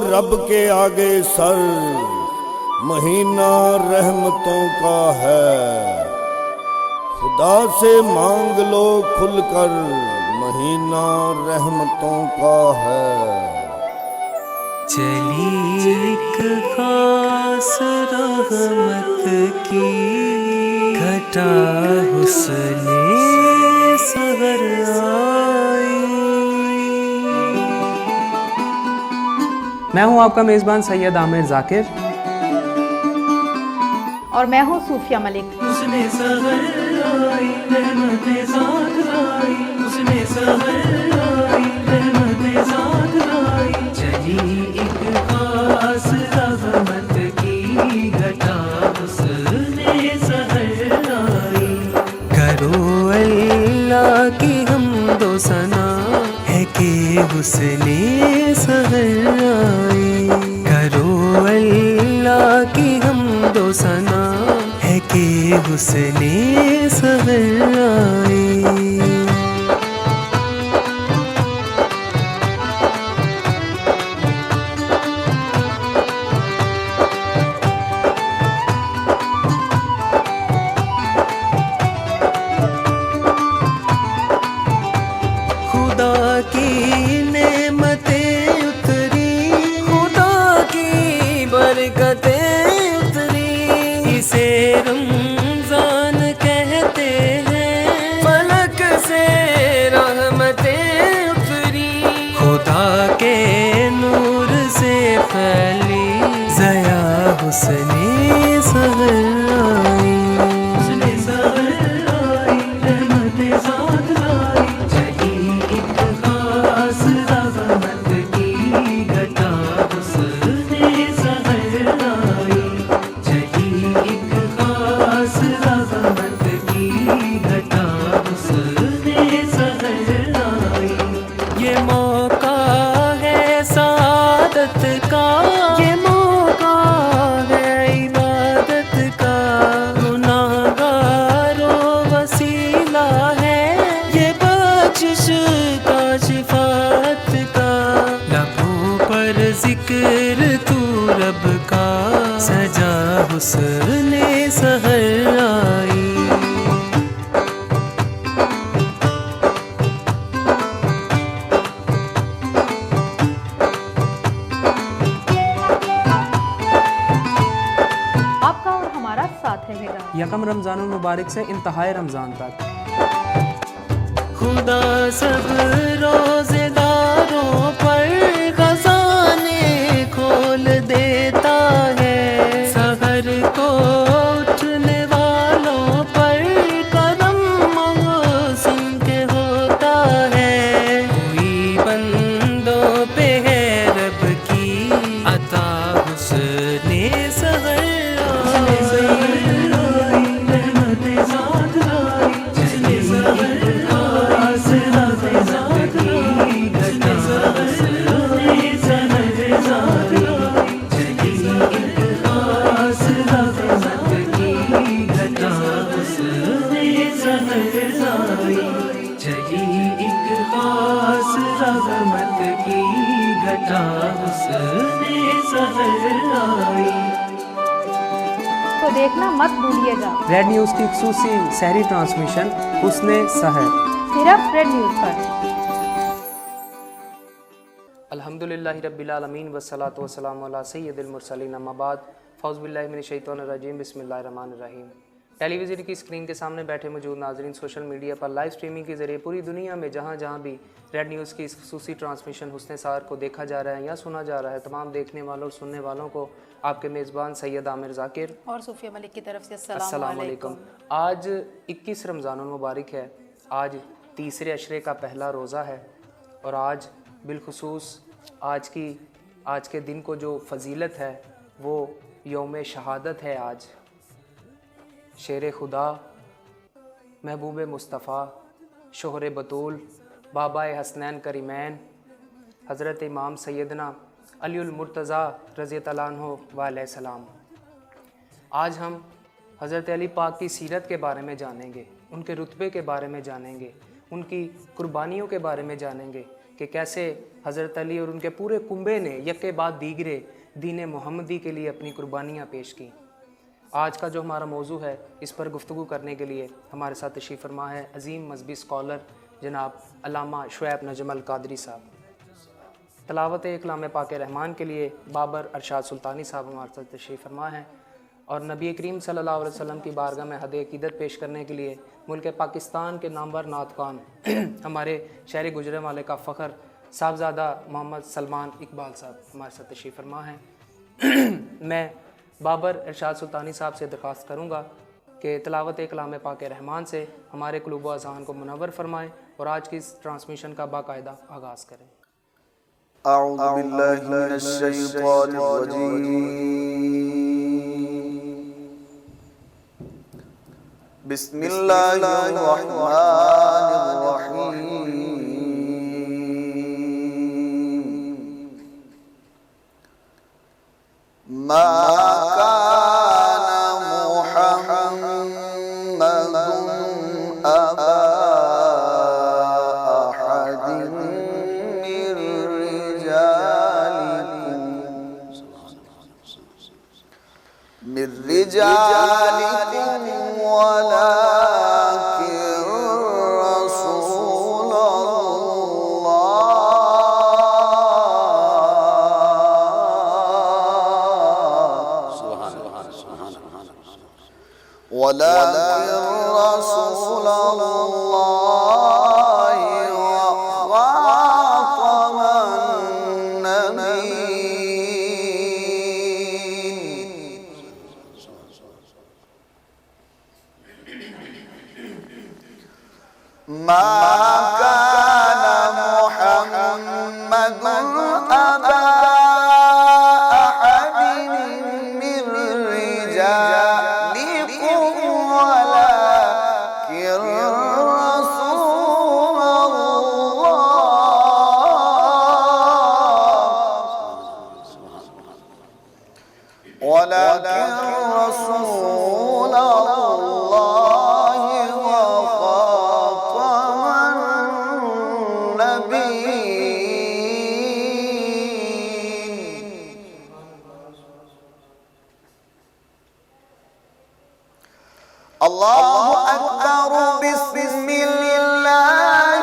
رب کے آگے سر، مہینہ رحمتوں کا ہے، خدا سے مانگ لو کھل کر، مہینہ رحمتوں کا ہے۔ چلی ایک خاص رحمت کی گھٹا حسن سحر آئی۔ میں ہوں آپ کا میزبان سید عامر ذاکر، اور میں ہوں صوفیہ ملک۔ اس نے سحر آئی رحمت ذات لائی، اس نے سحر آئی رحمت ذات لائی، چلی ایک خاص رحمت کی گھٹا حسن سحر آئی۔ کرو اللہ کی حمد و ثنا ہے کہ حسن سحر آئی، کرو اللہ کی حمد و ثنا ہے کہ حسن سحر آئی۔ خدا کی نعمتیں اتری، خدا کی برکتیں اتری، اسے رمضان کہتے ہیں، فلک سے رحمتیں اتری، خدا کے نور سے پھیلی ضیا حسن سحر آئی، حسن سحر آئی رحمت ذات لائی، چلی ایک خاص رحمت کی گھٹا حسن سحر آئی، چلی ایک خاص رحمت کی گھٹا حسن سحر آئی۔ یہ موقع ہے سعادت کا، یہ موقع ہے عبادت کا، گناہگاروں وسیلہ ہے یہ بخشش کا، شفاعت کا، لبوں پر ذکر تو رب کا، سجا حسن سحر آئی۔ آپ کا اور ہمارا ساتھ رہے گا۔ یکم رمضان المبارک سے انتہائے رمضان تک۔ خدا سب روزے داروں پر خزانے کھول دیتا ہے، سحر کو اٹھنے والوں پر کرم محسن کے ہوتا ہے، کوئی بندوں پہ ہے رب کی عطا حسن سحر آئی، رحمت ذات لائی، چلی سحر خاص رحمت ذات کی گھٹا حسن سحر آئی، چلی ایک خاص رحمت کی گھٹا حسن سحر آئی، چلی ایک خاص رحمت کی گھٹا حسن سحر آئی۔ تو دیکھنا مت بھولیے گا، ریڈ نیوز کی خصوصی سحری ٹرانسمیشن حسن سحر، صرف ریڈ نیوز پر۔ الحمدللہ رب العالمین والصلاة والسلام علی سید المرسلین، اما بعد، فاعوذ باللہ من الشیطان الرجیم، بسم اللہ الرحمن الرحیم۔ ٹیلی ویژن کی اسکرین کے سامنے بیٹھے موجود ناظرین، سوشل میڈیا پر لائیو اسٹریمنگ کے ذریعے پوری دنیا میں جہاں جہاں بھی ریڈ نیوز کی اس خصوصی ٹرانسمیشن حسن سحر کو دیکھا جا رہا ہے یا سنا جا رہا ہے، تمام دیکھنے والوں اور سننے والوں کو آپ کے میزبان سید عامر ذاکر اور صوفیہ ملک کی طرف سے السلام علیکم۔ آج 21 رمضان المبارک ہے، آج تیسرے عشرے کا پہلا روزہ ہے، اور آج بالخصوص آج کے دن کو جو فضیلت ہے وہ یوم شہادت ہے۔ آج شیر خدا، محبوب مصطفیٰ، شوہر بطول، بابا حسنین کریمین، حضرت امام سیدنا علی المرتضیٰ رضی اللہ عنہ وعلیہ السلام۔ آج ہم حضرت علی پاک کی سیرت کے بارے میں جانیں گے، ان کے رتبے کے بارے میں جانیں گے، ان کی قربانیوں کے بارے میں جانیں گے کہ کیسے حضرت علی اور ان کے پورے کنبے نے یکے بعد دیگرے دین محمدی کے لیے اپنی قربانیاں پیش کیں۔ آج کا جو ہمارا موضوع ہے اس پر گفتگو کرنے کے لیے ہمارے ساتھ تشریف فرما ہے عظیم مذہبی اسکالر جناب علامہ شعیب نجم القادری صاحب۔ تلاوت کلام پاک رحمان کے لیے بابر ارشاد سلطانی صاحب ہمارے ساتھ تشریف فرما ہے، اور نبی کریم صلی اللہ علیہ وسلم کی بارگاہ میں ہدیہ عقیدت پیش کرنے کے لیے ملک پاکستان کے نامور نعت خوان ہمارے شہر گجرانوالے کا فخر صاحبزادہ محمد سلمان اقبال صاحب ہمارے ساتھ تشریف فرما ہیں۔ میں بابر ارشاد سلطانی صاحب سے درخواست کروں گا کہ تلاوت کلام پاک رحمان سے ہمارے قلوب و اذہان کو منور فرمائیں اور آج کی اس ٹرانسمیشن کا باقاعدہ آغاز کریں۔ اعوذ باللہ من الشیطان الرجیم، بسم اللہ الرحمن الرحیم، ما كان محمد أبا أحد من رجالكم ولكن رسول الله وخاتم النبيين. ما كان محمد أبا أحد من رجالكم ولكن رسول الله وخاتم النبيين. الله أكبر. بسم الله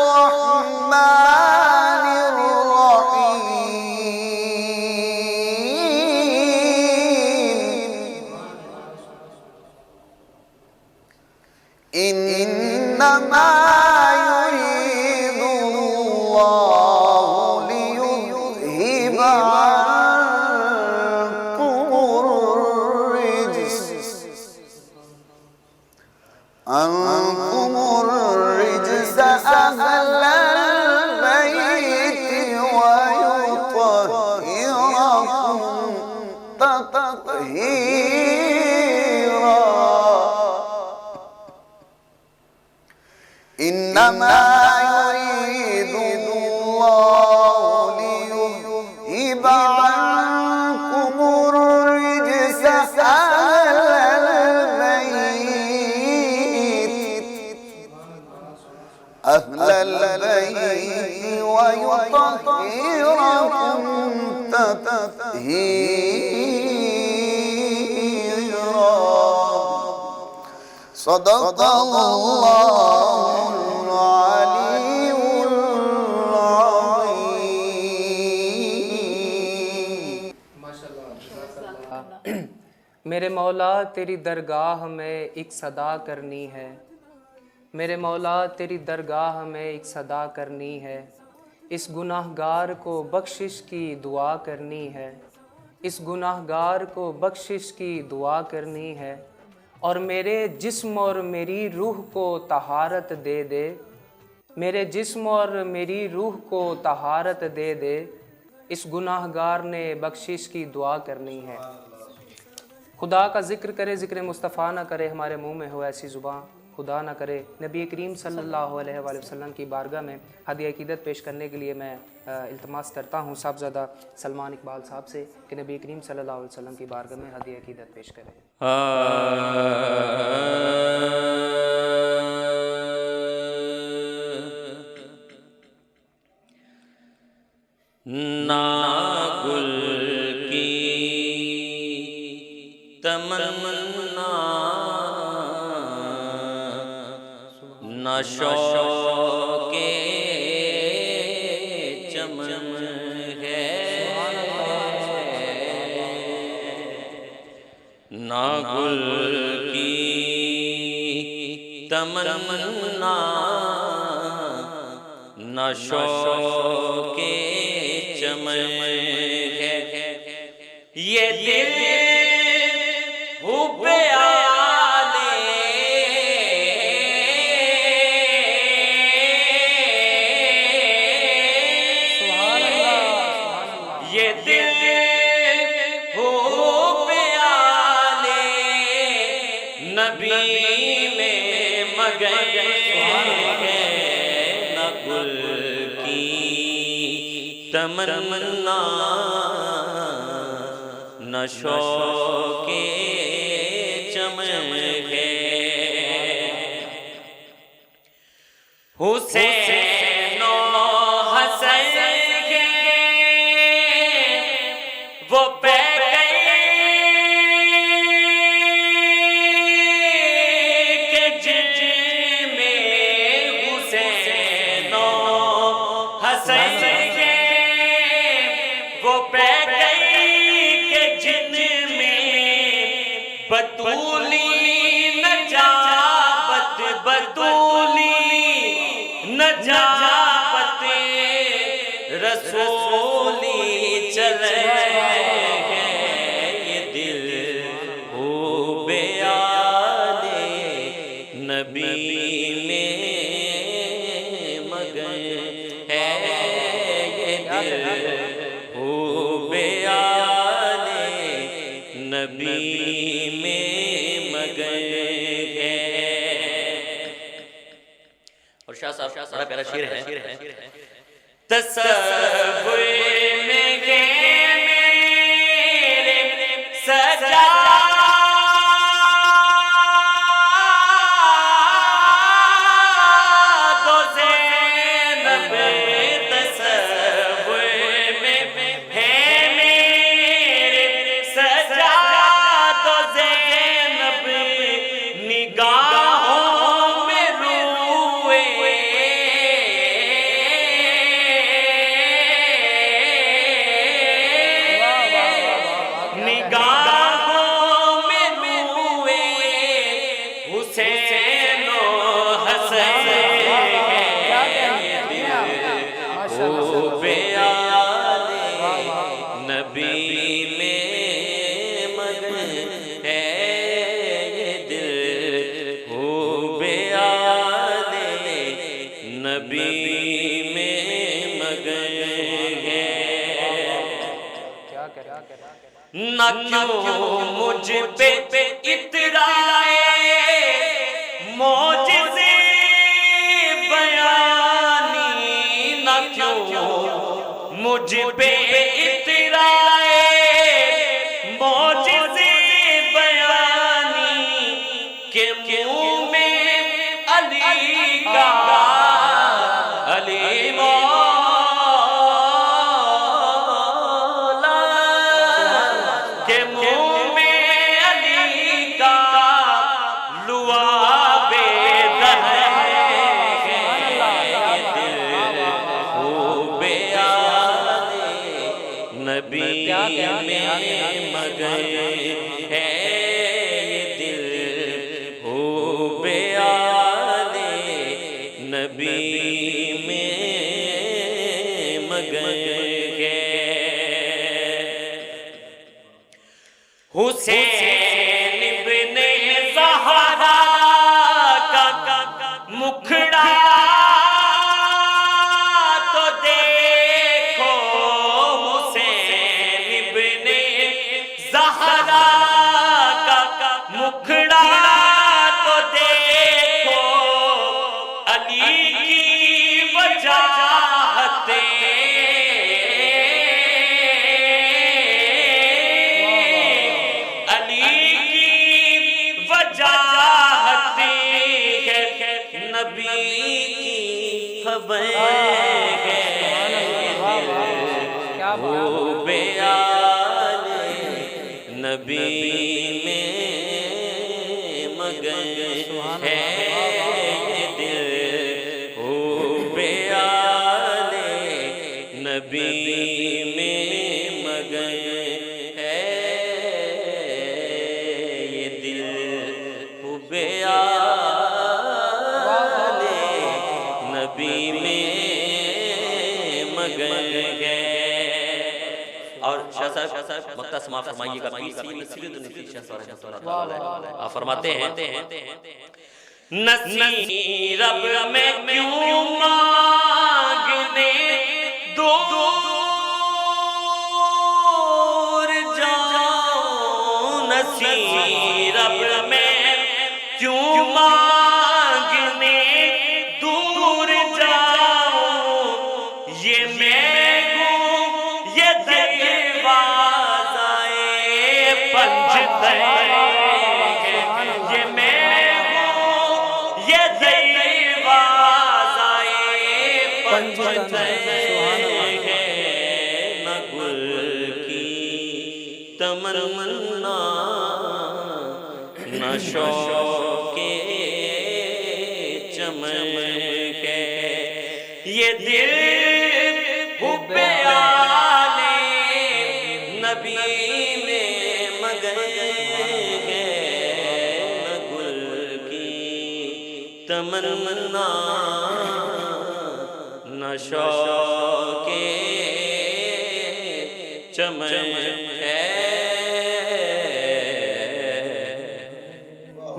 الرحمن الرحيم. إنما يريد الله ليذهب عنكم الرجس أهل البيت ويطهركم تطهيرا. إنما يريد الله ليذهب عنكم الرجس أهل البيت ويطهركم تطهيرا. صدق الله العلي العظيم. میرے مولا تیری درگاہ میں ایک صدا کرنی ہے، میرے مولا تیری درگاہ میں ایک صدا کرنی ہے، اس گناہ گار کو بخشش کی دعا کرنی ہے، اس گناہ گار کو بخشش کی دعا کرنی ہے، اور میرے جسم اور میری روح کو طہارت دے دے، میرے جسم اور میری روح کو طہارت دے دے، اس گناہ گار نے بخشش کی دعا کرنی ہے۔ خدا کا ذکر کرے ذکر مصطفیٰ نہ کرے، ہمارے منہ میں ہو ایسی زبان خدا نہ کرے۔ نبی کریم صلی اللہ علیہ وآلہ وسلم کی بارگاہ میں ہدیہ عقیدت پیش کرنے کے لیے میں التماس کرتا ہوں صاحبزادہ سلمان اقبال صاحب سے کہ نبی کریم صلی اللہ علیہ وسلم کی بارگاہ میں ہدیہ عقیدت پیش کریں۔ تمنا نہ شوق چمن ہے نہ گل کی تمنا نہ شوق چمن ہے یہ دل حب آلے یہ دل حب آلے نبی میں مگن ہے نہ گل کی تمنا نہ شوق چمن ہے حسین و حسن کے وہ پہ گئے کہ جج میں حسین و حسن کے وہ پہ بطولی نجابت بطولی نجابت رسولی چلے گئے یہ دل حب آلے نبی میں مگن ہے یہ دل حب آلے نبی اور شاہ صاحب بڑا پیارا شعر ہے تصور میں گے میرے سجا دو زینب تصور میں ہے میرے سجا دو زینب نگاہوں نبی میں مگن ہے یہ دل حب آلے نبی میں مگن ہے نہ کیوں مجھ پہ اترائے معجزے بیانی نہ کیوں مجھ پہ اترائے معجزے بیانی کہ منہ میں علی کا علی مولا کہ منہ میں علی کا لعاب دہر نبی میں مگن ہے دل حب آلے نبی میں مگن ہے حسین ابن زہرا کا مکھڑا مکھڑا تو دیکھو علی کی وجاہت علی کی وجاہت ہے نبی کی خبر ہے حب آلے نبی میں मगन है, ये दिल हुब्बे आले नबी में मगन है। और शाह साहब मक्ता समाप्त फरमाइएगा प्लीज। आप फरमाते हैं नसीरब में क्यों मांगने दूर जाऊं, नसीरब में क्यों मांगने दूर जाऊं, ये मैं हूँ ये दरवाज़ाए पंजतन है, ये मैं हूँ ये दरवाज़ाए पंजतन है, न गुल की तमन्ना न शौक़े चमन है, ये दिल हुब्बे आले नबी में मगन है, न गुल की तमन्ना न शौक़े चमन है।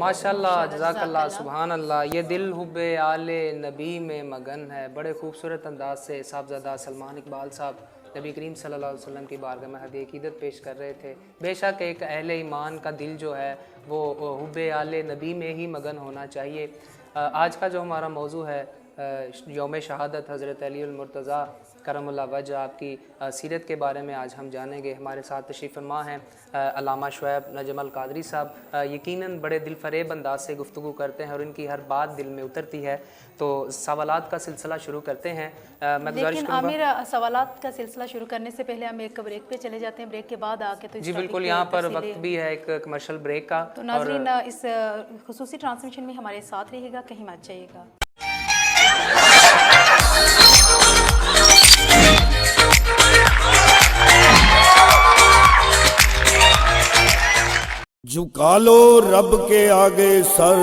माशाल्लाह, जज़ाकल्लाह, सुभान अल्लाह। ये दिल हुब्बे आले नबी में मगन है। बड़े खूबसूरत अंदाज से साहबजादा सलमान इकबाल साहब नबी करीम सल्लल्लाहु अलैहि वसल्लम की बारगाह में हदीए अक़ीदत पेश कर रहे थे। बेशक एक अहले ईमान का दिल जो है वो हुब्बे आले नबी में ही मगन होना चाहिए। आज का जो हमारा मौजू है यौम शहादत हज़रत अली मुर्तज़ा करमुल्लाह वजह, आपकी सीरत के बारे में आज हम जानेंगे। हमारे साथ तशरीफ़ फरमा हैं अल्लामा शुएब नजम अल कादरी साहब। यकीनन बड़े दिल फरेब अंदाज से गुफ्तगू करते हैं और इनकी हर बात दिल में उतरती है। तो सवालात का सिलसिला शुरू करते हैं। मैं लेकिन आमिर, सवालात का सिलसिला शुरू करने से पहले हम एक ब्रेक पे चले जाते हैं। ब्रेक के बाद आके तो जी बिल्कुल, यहाँ पर वक्त भी है एक कमर्शियल ब्रेक का। तो नाज़रीन, इस खुसूसी ट्रांसमिशन में हमारे साथ रहिएगा, कहीं मत जाइएगा। झुका लो रब के आगे सर,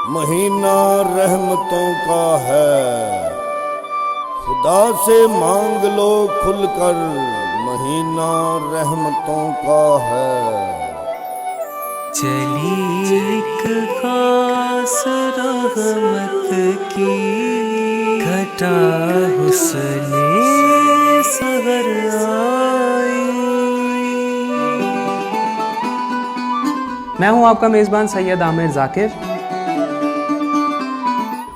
महीना रहमतों का है, खुदा से मांग लो खुलकर, महीना रहमतों का है। चली एक खास रहमत की घटा हुस्ने सहर आई। मैं हूं आपका मेज़बान सैयद आमिर ज़ाकिर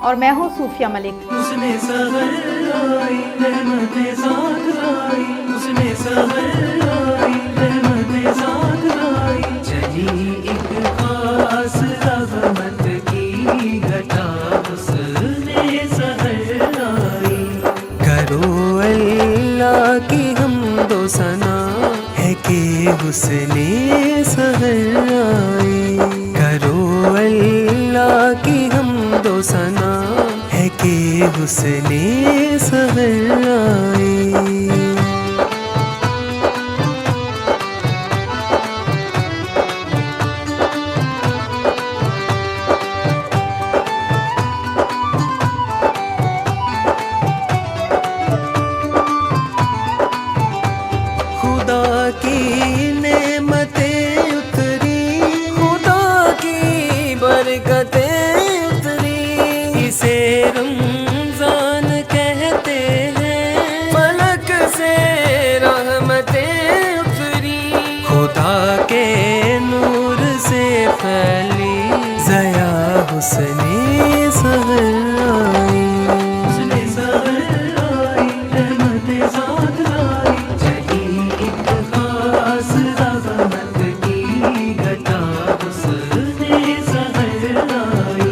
और मैं हूँ सूफिया मलिक। उसने सहर आई रहमतें साथ लाई, उसने सहर आई रहमतें साथ लाई। चली एक खास रहमत की घटा उसने सहर आई। करो अल्लाह की हमदो सना है कि उसने सहर आई। करो अल्लाह की हमदो सना है कि उसने सहर आई। खुदा की नेमतें उतरी, खुदा की बरकतें उतरी, इसे रमजान कहते हैं, फलक से रहमतें उतरी। खुदा के नूर से फैली ज़या हुस्ने सहर आई। उसने सहर आई रहमतें साथ लाई। चली एक खास रहमत की घटा उसने सहर आई।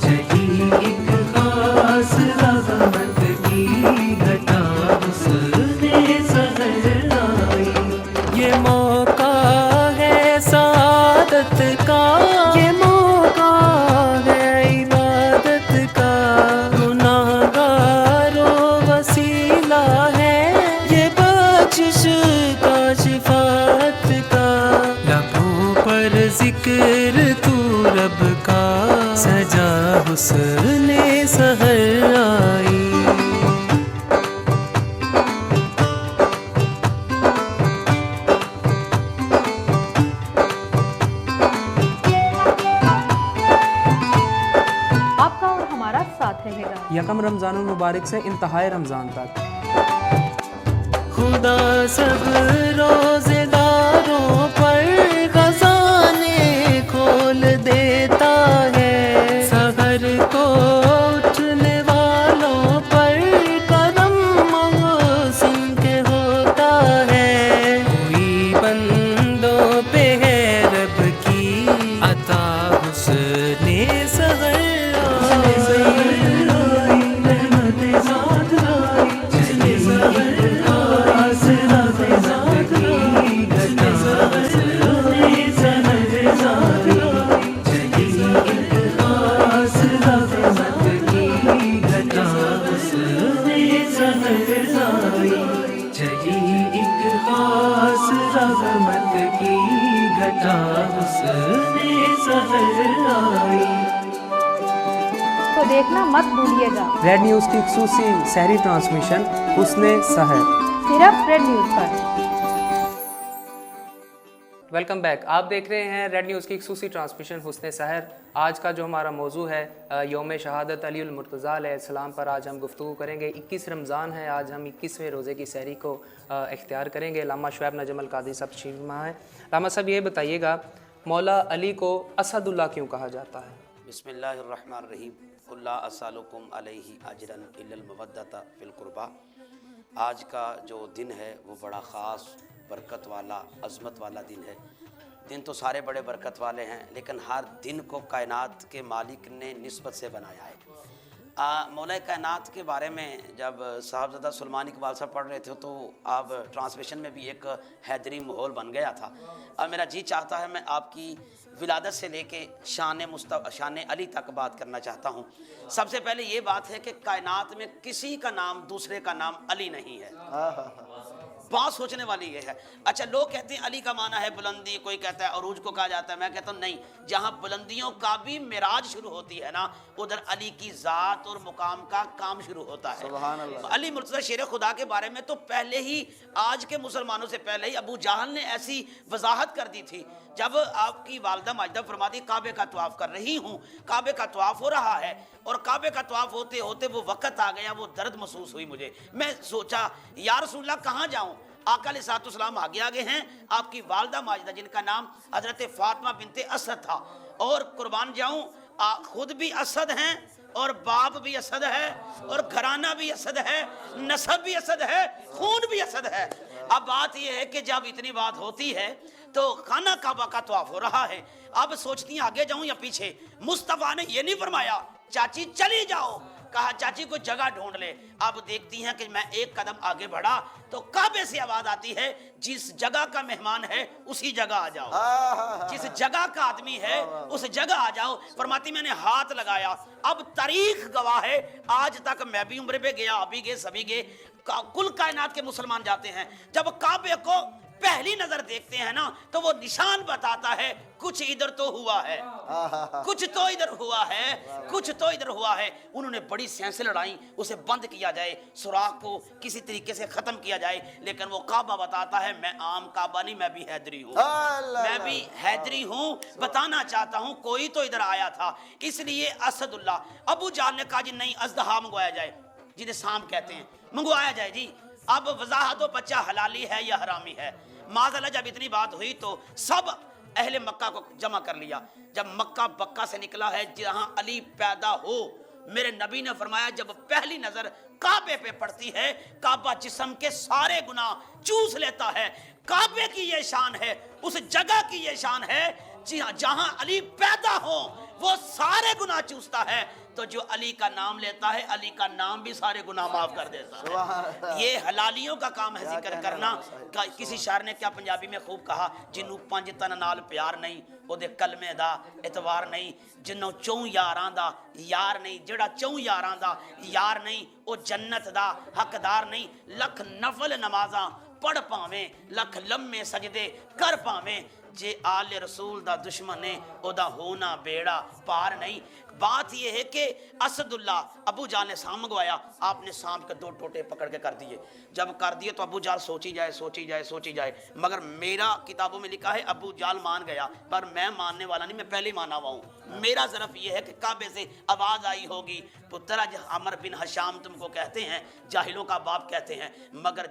चली एक खास रहमत की घटा उसने सहर आई। ये मौका है सादत का, ये मौका है इबादत का, गुनाहगारों वसीला है ये बख्शिश जिक्र तू रब का सजा हुस्न सहर आई। आपका और हमारा साथ रहेगा। यकम रमज़ानुल मुबारक से इंतहाए रमज़ान तक खुदा सब रोजेदारों पर खजाने खोल देता है, सहर को उठने वालों पर करम मौसम के होता है। कोई बंदों पे है रब की अता हुस्ने सहर तो देखना मत भूलिएगा रेड न्यूज़ की खुसूसी सहरी ट्रांसमिशन हुस्ने सहर सिर्फ रेड न्यूज़ पर। Welcome back. आप देख रहे हैं रेड न्यूज़ की खुसूसी ट्रांसमिशन हुस्ने सहर। आज का जो हमारा मौजू है यौम शहादत अलीउल मुर्तज़ा अलैहिस्सलाम पर आज हम गुफ्तगू करेंगे। 21 रमज़ान है, आज हम 21वें रोज़े की सहरी को इख्तियार करेंगे। लामा शुएब नजम अल कादी साहब तशरीफ़ फरमा है। लामा साहब ये बताइएगा, मौला अली को असदुल्लाह क्यों कहा जाता है? बिस्मिल्लाहिर्रहमानिर्रहीम। कुल्ला अस्सलुकुम अलैहि अजरन इल्लल मवद्दता फिल कुर्बा। आज का जो दिन है वो बड़ा ख़ास, बरकत वाला, अज़मत वाला दिन है। दिन तो सारे बड़े बरकत वाले हैं, लेकिन हर दिन को कायनात के मालिक ने निस्बत से बनाया है। मौला कायनात के बारे में जब साहबज़ादा सुलेमान इकबाल साहब पढ़ रहे थे तो आप ट्रांसलेशन में भी एक हैदरी माहौल बन गया था। अब मेरा जी चाहता है मैं आपकी विलादत से लेके शान अली तक बात करना चाहता हूँ। सबसे पहले ये बात है कि कायनात में किसी का नाम दूसरे का नाम अली नहीं है। बात सोचने वाली ये है। अच्छा, लोग कहते हैं अली का माना है बुलंदी, कोई कहता है अरूज को कहा जाता है। मैं कहता हूँ नहीं, जहाँ बुलंदियों का भी मिराज शुरू होती है ना, उधर अली की ज़ात और मुकाम का काम शुरू होता है। सुभान अल्लाह। अली मुर्तज़ा शेर खुदा के बारे में तो पहले ही, आज के मुसलमानों से पहले ही अबू जहल ने ऐसी वजाहत कर दी थी। जब आपकी वालदा माजिदा फरमाती काबे का तवाफ़ कर रही हूँ, काबे का तवाफ़ हो रहा है, और काबे का तवाफ़ होते होते वो वक़्त आ गया, वो दर्द महसूस हुई मुझे। मैं सोचा या रसूलल्लाह कहाँ जाऊँ। आका अलैहिस्सलाम आगे आगे हैं, आपकी वालदा माजिदा जिनका नाम हज़रत फ़ातिमा बिनते असद था, और कुर्बान जाऊँ खुद भी असद हैं और बाप भी असद है और घराना भी असद है, नसब भी असद है, खून भी असद है। अब बात यह है कि जब इतनी बात होती है तो खाना काबा का तवाफ हो रहा है। अब सोचती हैं आगे जाऊं या पीछे। मुस्तफ़ा ने ये नहीं फरमाया चाची चली जाओ, कहा चाची को जगह ढूंढ ले। अब देखती हैं कि मैं एक कदम आगे बढ़ा तो काबे से आवाज आती है, जिस जगह का मेहमान है उसी जगह आ जाओ, जिस जगह का आदमी है उस जगह आ जाओ। फरमाती मैंने हाथ लगाया। अब तारीख गवाह है, आज तक मैं भी उम्र पे गया, अभी गए, सभी गए, कुल कायनात के मुसलमान जाते हैं। जब काबे को पहली नजर देखते हैं ना तो वो निशान बताता है कुछ इधर तो हुआ है, कुछ तो इधर हुआ है, कुछ तो इधर हुआ है। उन्होंने बड़ी सेंस लड़ाई, उसे बंद किया जाए, सुराख को किसी तरीके से खत्म किया जाए, लेकिन वो काबा बताता है मैं आम काबा नहीं, मैं भी हैदरी हूँ, मैं भी हैदरी हूँ। बताना चाहता हूँ कोई तो इधर आया था। इसलिए असदुल्लाह। अबू जाल ने कहा जी नहीं, अज़दहा मंगवाया जाए, जिन्हें शाम कहते हैं, मंगवाया जाए जी। अब वजाहत हो बच्चा हलाली है या हरामी है। माज़अल्लाह जब इतनी बात हुई तो सब अहले मक्का को जमा कर लिया। जब मक्का बक्का से निकला है जहां अली पैदा हो, मेरे नबी ने फरमाया जब पहली नजर काबे पे पड़ती है, काबा जिस्म के सारे गुनाह चूस लेता है। काबे की ये शान है, उस जगह की ये शान है जी हाँ, जहां अली पैदा हो वो सारे गुनाह चूसता है। तो जो अली का नाम लेता है, अली का नाम भी सारे गुनाह माफ कर देता है। ये हलालियों का काम है जिक्र करना। किसी शायर ने क्या पंजाबी में खूब कहा, जिन्नू पंज तन नाल प्यार नहीं ओदे कलमे दा एतवार नहीं, जिन्नों चौं यारां दा यार नहीं, जेड़ा चौं यारां दा यार नहीं वो जन्नत दा हकदार नहीं। लख नफल नमाज़ां पढ़ पावें, लख लम्मे सजदे कर पावें, जे आले रसूल दा दुश्मन है ओदा होना बेड़ा पार नहीं। बात यह है कि असदुल्ला अबू जाल ने सांप मंगवाया, आपने सांप के 2 टोटे पकड़ के कर दिए। जब कर दिए तो अबू जाल सोची जाए, मगर मेरा किताबों में लिखा है अबू जाल मान गया, पर मैं मानने वाला नहीं, मैं पहले ही माना हुआ हूँ। मेरा ज़रफ यह है कि काबे से आवाज़ आई होगी, पुत्रा अमर बिन हशाम तुमको कहते हैं, जाहिलों का बाप कहते हैं, मगर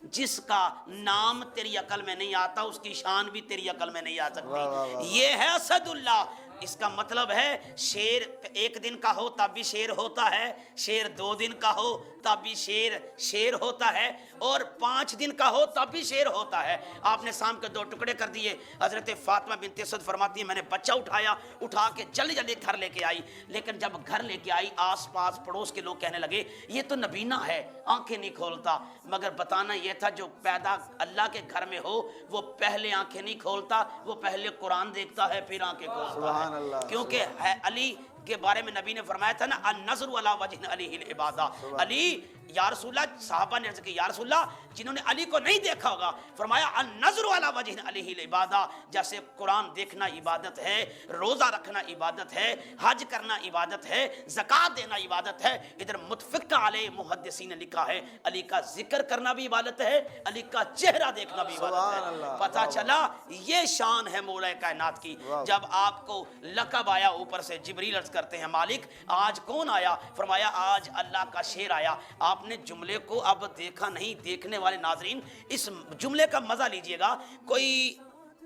जिसका नाम तेरी अकल में नहीं आता उसकी शान भी तेरी अकल में नहीं आ सकती। ये है असदुल्ला। इसका मतलब है शेर 1 दिन का हो तब भी शेर होता है, शेर 2 दिन का हो तब भी शेर होता है, और 5 दिन का हो तब भी शेर होता है। आपने शाम के 2 टुकड़े कर दिए। हजरत फातिमा बिनत असद फरमाती है मैंने बच्चा उठा के जल्दी जल्दी घर लेके आई, लेकिन जब घर लेके आई आस पास पड़ोस के लोग कहने लगे ये तो नबीना है, आंखें नहीं खोलता। मगर बताना यह था जो पैदा अल्लाह के घर में हो वो पहले आंखें नहीं खोलता, वो पहले कुरान देखता है फिर आंखें खोलता है। क्योंकि है अली के बारे में नबी ने फरमाया था ना, अन-नज़रु अला वजह अलीहिल इबादा। अली या रसूलल्लाह, साहबा ने अर्ज़ की या रसूलल्लाह जिन्होंने अली को नहीं देखा होगा, फरमाया अन-नज़रु अला वजह अलीहिल इबादा। जैसे कुरान देखना इबादत है, रोज़ा रखना इबादत है, हज करना इबादत है, ज़कात देना इबादत है। इधर मुतफ़िक़ अलैहि मुहद्दिसीन ने लिखा है अली का जिक्र करना भी इबादत है, अली का चेहरा देखना भी इबादत है। पता चला ये शान है मौला कायनात की। जब आपको लक़ब आया ऊपर से, जिब्रील अर्ज़ करते हैं मालिक आज कौन आया, फरमाया आज अल्लाह का शेर आया। आपने जुमले को अब देखा नहीं, देखने वाले नाज़रीन इस जुमले का मजा लीजिएगा। कोई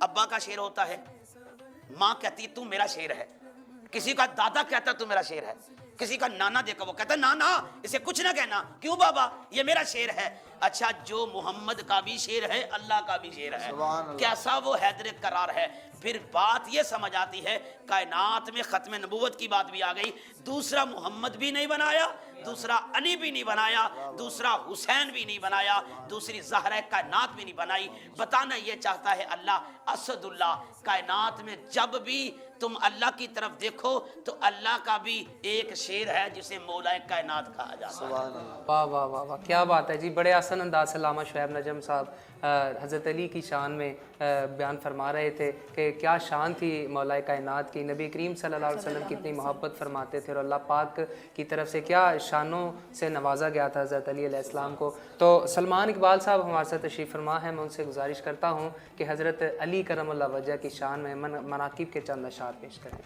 अब्बा का शेर होता है, माँ कहती तू मेरा शेर है, किसी का दादा कहता तू मेरा शेर है, किसी का नाना देखा वो कहता नाना इसे कुछ ना कहना, क्यों बाबा ये मेरा शेर है। अच्छा जो मोहम्मद का भी शेर है अल्लाह का भी शेर है, कैसा वो हैदर करार है। फिर बात ये समझ आती है कायनात में खत्म नबूवत की बात भी आ गई। दूसरा मोहम्मद भी नहीं बनाया, दूसरा अली भी नहीं बनाया, दूसरा हुसैन भी नहीं बनाया, दूसरी ज़हरा कायनात भी नहीं बनाई। बताना ये चाहता है अल्लाह असदुल्ला। कायनात में जब भी तुम अल्लाह की तरफ देखो तो अल्लाह का भी एक शेर है जिसे मौला कायनात कहा जाता है। वाह वाह वाह वाह, क्या बात है जी। बड़े आसान अंदाज से अल्लामा शुएब नजम साहब हज़रत अली की शान में बयान फरमा रहे थे कि क्या शान थी मौला कायनात की। नबी करीम सल्लल्लाहु अलैहि वसल्लम कितनी मोहब्बत फरमाते थे और अल्लाह पाक की तरफ से क्या शानों से नवाजा गया था हज़रत अली अलैहिस्सलाम को। तो सलमान इकबाल साहब हमारे साथ तशरीफ़ फरमा है, मैं उनसे गुजारिश करता हूँ कि हज़रत अली करमल्लाह वजह की शान में मनाकिब के चंद अशार पेश करें।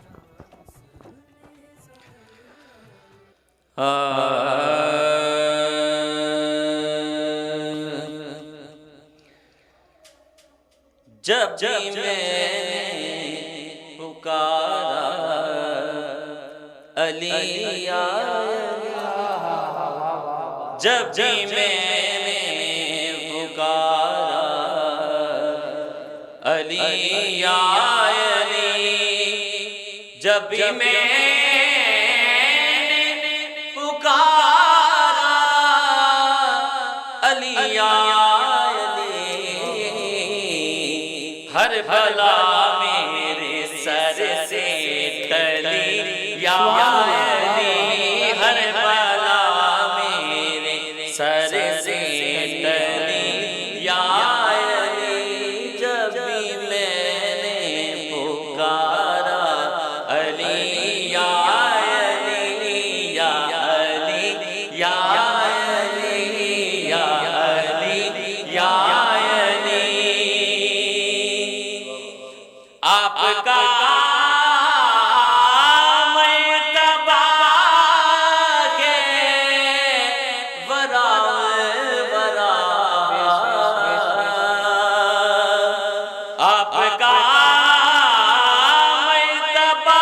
जब मैंने पुकारा अली या जब मैंने पुकारा अली या अली, जब मैंने पुकारा अली या हर भला मेरे सर से टली या अली, हर भला मेरे सर से टली या अली, जब भी मैंने पुकारा अली या अली या अली या अली या अली या आपका मर्तबा के वरा वरा, आपका मर्तबा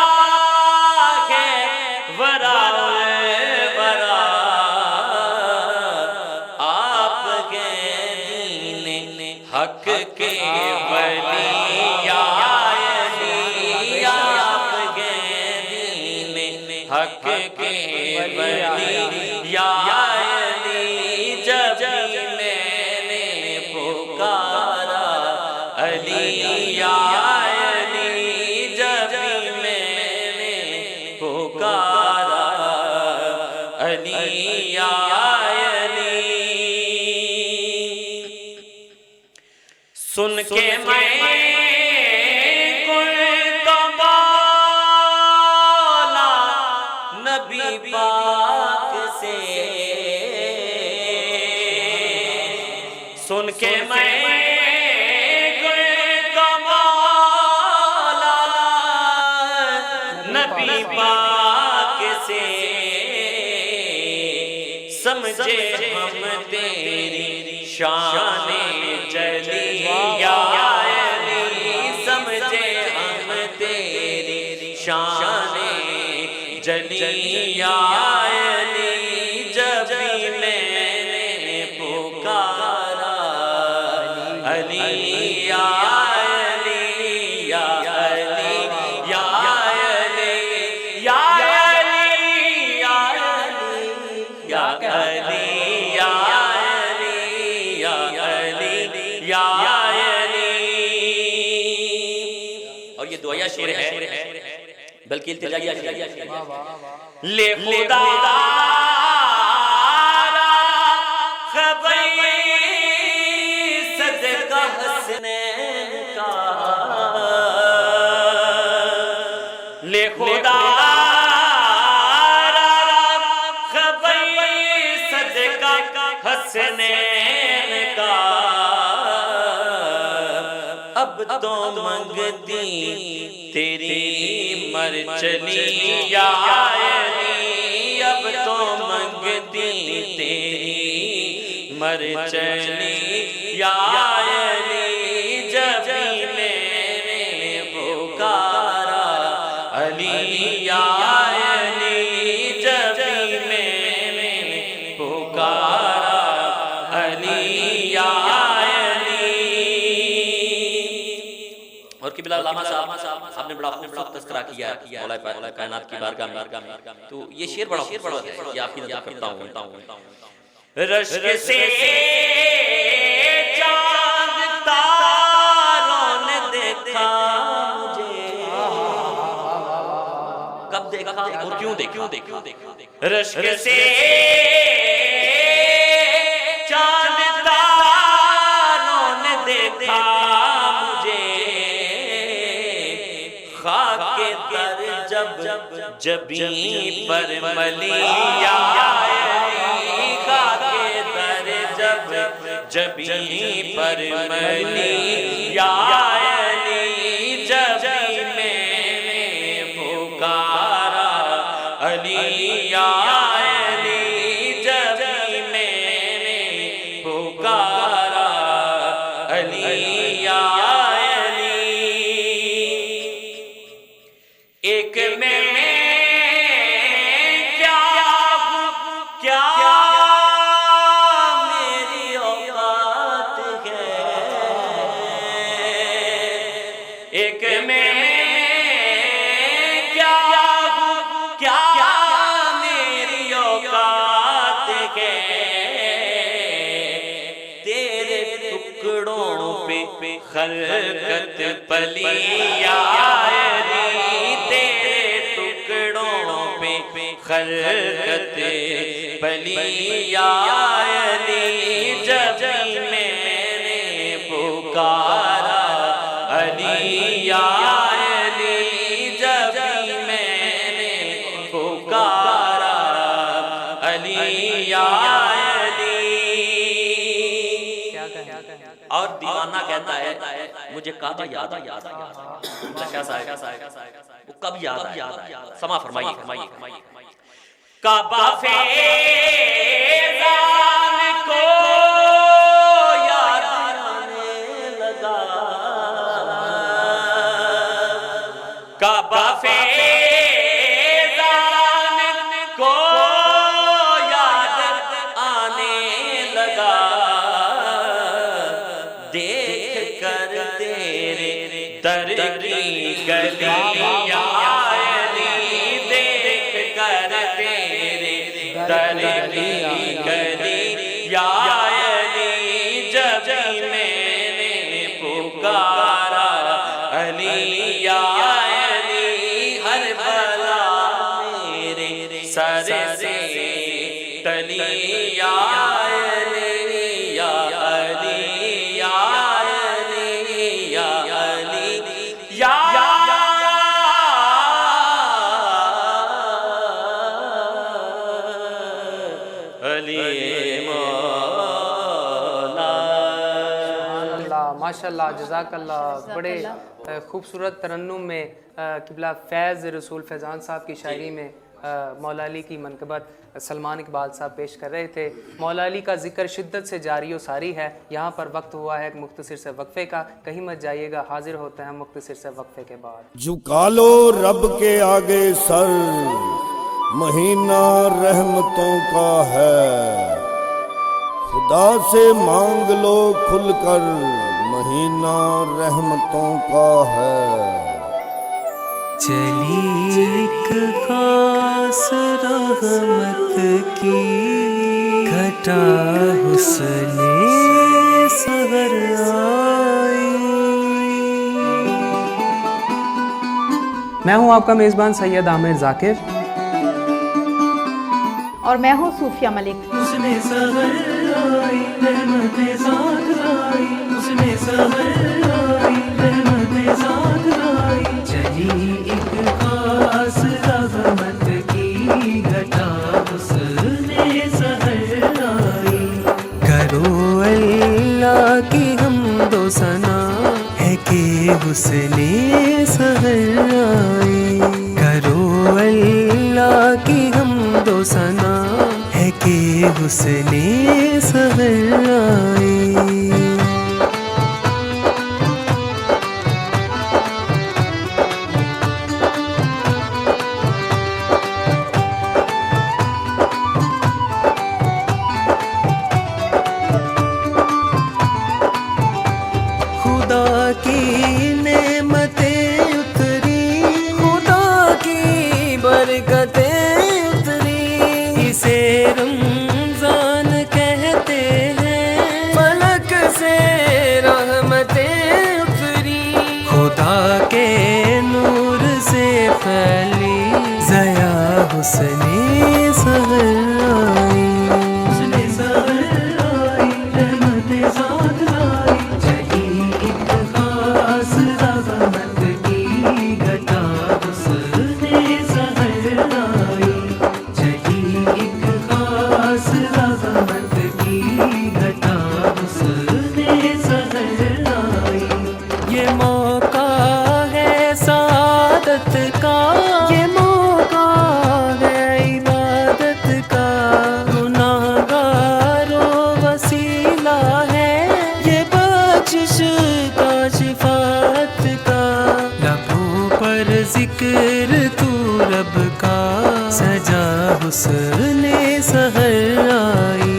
के वरा वरा, आपके दीन हक के वलिया हक के वली या अली, जब मैंने पुकारा अली या अली, जब मैंने पुकारा अली या अली, सुन के मैं पाक से समझे हम तेरी शान जली या अली, समझे हम तेरी शान जली या अली, जब भी मैंने पुकारा अली या अली या अली या अली या अली या अली या अली या अली या अली या अली। और ये दुआया शेर है बल्कि इल्तिजाइया शेर है। ले खुदा खबर सदका हसनैन का, ले खुदा खबर सदका हसनैन का, अब तो मंगती तेरी मर चली या अली, अब तो मंगती तेरी मर चली या अली, जब भी मैंने पुकारा अली या अली, जब भी मैंने पुकारा अली या अली। और किबला अल्लामा साहब आपने बड़ा खूबसूरत तज़किरा किया है मौला पाक कायनात की बारगाह में, तो ये शेर बड़ा खूबसूरत है, ये आपकी नज़र करता हूँ। रश्क से चांद तारों ने देखा मुझे, कब देखा और क्यों देखा, रश्क से चांद तारों ने देखा मुझे, खाके तर जबीं पर मलिया अली, खाके तर जबीं पर मलिया अली, जब भी मैंने पुकारा अली या अली, जब भी मैंने पुकारा अली या अली। एक मैं क्या हूँ क्या मेरी औकात है, एक मैं क्या हूँ क्या मेरी औकात है, तेरे टुकड़ों पे खलकत पली या अली, तेरे टुकड़ों पे खलकत पली या अली, जब भी मैंने पुकारा अली या अली, जब भी मैंने पुकारा अली या अली। और दीवाना कहता है मुझे काबा याद आया, कैसा है वो कब याद आया, समा फरमाइए। काबा फैज़ान को याद आने लगा, काबा फैज़ान को याद आने लगा, देख कर तेरे दर की गलियां अली, देख कर तेरे दर की गलियां अली, जब भी मैंने पुकारा अली या अली, हर भला मेरे सर से टली या अली या अली या अली या अली या अली मौला। ماشاءاللہ جزاک اللہ. بڑے خوبصورت ترنم میں قبلہ فیض رسول فیضان صاحب کی شاعری میں مولا علی کی منقبت سلمان اقبال صاحب پیش کر رہے تھے. مولا علی کا ذکر شدت سے جاری و ساری ہے. یہاں پر وقت ہوا ہے ایک مختصر سے وقفے کا. کہیں مت جائیے گا, حاضر ہوتے ہیں مختصر سے وقفے کے بعد. جھکا لو رب کے آگے سر, مہینہ رحمتوں کا ہے. خدا سے مانگ لو کھل کر, مہینہ رحمتوں کا ہے. چلی ایک خاص رحمت کی گھٹا حسن سحر آئی. میں ہوں آپ کا میزبان سید عامر ذاکر, اور میں ہوں صوفیہ ملک. اس نے سحر آئی رحمت ذات آئی, اس نے سحر آئی رحمت ذات آئی. چلی ایک خاص رحمت کی گھٹا حسن سحر آئی. کرو اللہ کی حمد و ثنا ہے کہ حسن سحر آئی. کرو اللہ کی حمد و ثنا ہے کہ حسن سحر آئی. خدا کی نعمتیں اتری, خدا کی برکتیں اتری, اسے رمضان کہتے ہیں, فلک سے رحمتیں اتری. خدا کے نور سے پھیلی ضیا حسن سحر آئی. حسن سحر آئی رحمت ذات آئی. چلی ایک خاص رحمت کی گھٹا حسن سحر آئی. چلی ایک خاص رحمت کی گھٹا حسن سحر آئی. یہ موقع ہے سعادت کا, یہ موقع ہے عبادت کا. گناہ گاروں وسیلہ ہے یہ بخشش کا, شفاعت کا. لبوں پر ذکر تو رب کا, سجا حسن سحر آئی.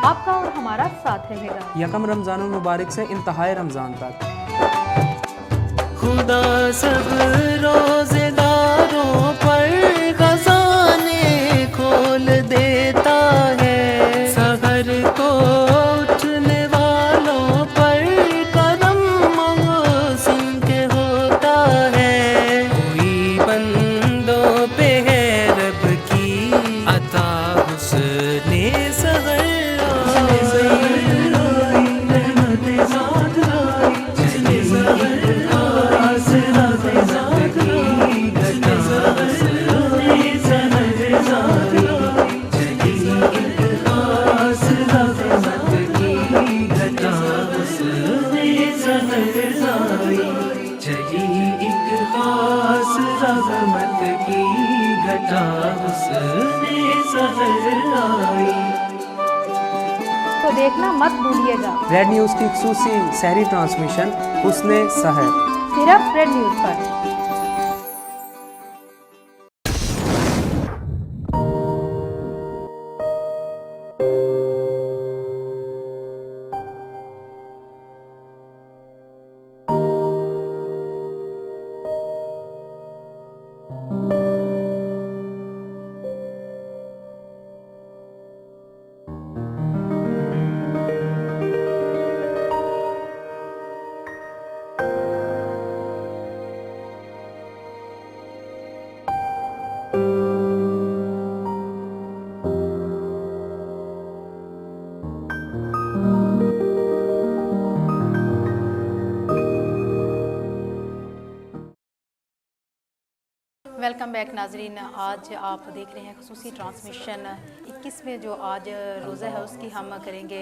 آپ کا اور ہمارا ساتھ رہے گا. یکم رمضان المبارک سے انتہائی رمضان تک. خدا سب روزے داروں پر خزانے کھول دیتا ہے. سحر کو اٹھنے والوں پر کرم محسن کے ہوتا ہے. کوئی بندوں پہ ہے رب کی عطا حسن سحر آئی. رحمت ذات آئی. چلی سحر خاص رحمت کی گھٹا حسن سحر آئی. چلی ایک خاص رحمت کی گھٹا حسن سحر آئی. چلی ایک خاص رحمت کی گھٹا حسن سحر آئی. تو دیکھنا مت بھولیے گا, ریڈ نیوز کی خصوصی سحری ٹرانسمیشن حسن سحر صرف ریڈ نیوز پر. वेलकम बैक नाजरीन। आज आप देख रहे हैं खुसूसी ट्रांसमिशन 21वें जो आज रोज़ा है उसकी हम करेंगे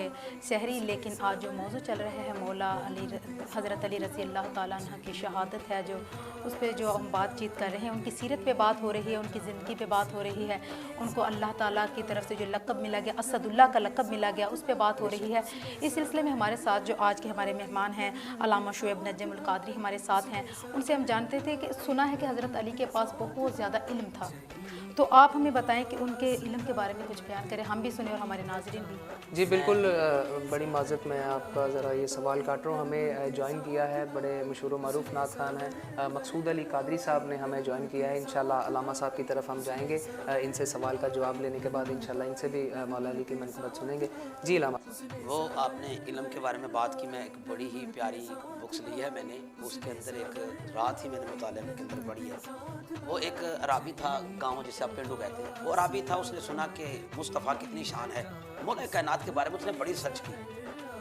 सहरी। लेकिन आज जो मौजू चल रहा है मौला अली हज़रत अली रज़ी अल्लाह ताला अन्हु की शहादत है, जो उस पर जो हम बातचीत कर रहे हैं, उनकी सीरत पे बात हो रही है, उनकी ज़िंदगी पे बात हो रही है, उनको अल्लाह ताला की तरफ से जो लक़ब मिला गया, असदुल्ला का लक़ब मिला गया, उस पर बात हो रही है। इस सिलसिले में हमारे साथ जो आज के हमारे मेहमान हैं अल्लामा शुएब नजमुल क़ादरी हमारे साथ हैं। उनसे हम जानते थे कि सुना है कि हज़रत अली के पास बहुत ज़्यादा इल्म था, तो आप हमें बताएं कि उनके इल्म के बारे में कुछ बयान करें, हम भी सुने और हमारे नाज़रीन भी। जी बिल्कुल, बड़ी माज़रत मैं आपका ज़रा ये सवाल काट रहा हूँ। हमें ज्वाइन किया है बड़े मशहूर मरूफ नात खान हैं मकसूद अली कादरी साहब ने हमें ज्वाइन किया है। इंशाल्लाह अल्लामा साहब की तरफ हम जाएंगे, इनसे सवाल का जवाब लेने के बाद इंशाल्लाह इनसे भी मौला अली की मनक़बत सुनेंगे। जी अल्लामा। वो आपने इल्म के बारे में बात की, मैं एक बड़ी ही प्यारी बुक्स ली है मैंने, उसके अंदर एक रात ही मैंने मुताले के अंदर पढ़ी है। वो एक अराबी था, गाँव जिसे आप पेंडू कहते हैं, वो अराबी था। उसने सुना कि मुस्तफ़ा कितनी शान है, मौला कायनात के बारे में उसने बड़ी सर्च की।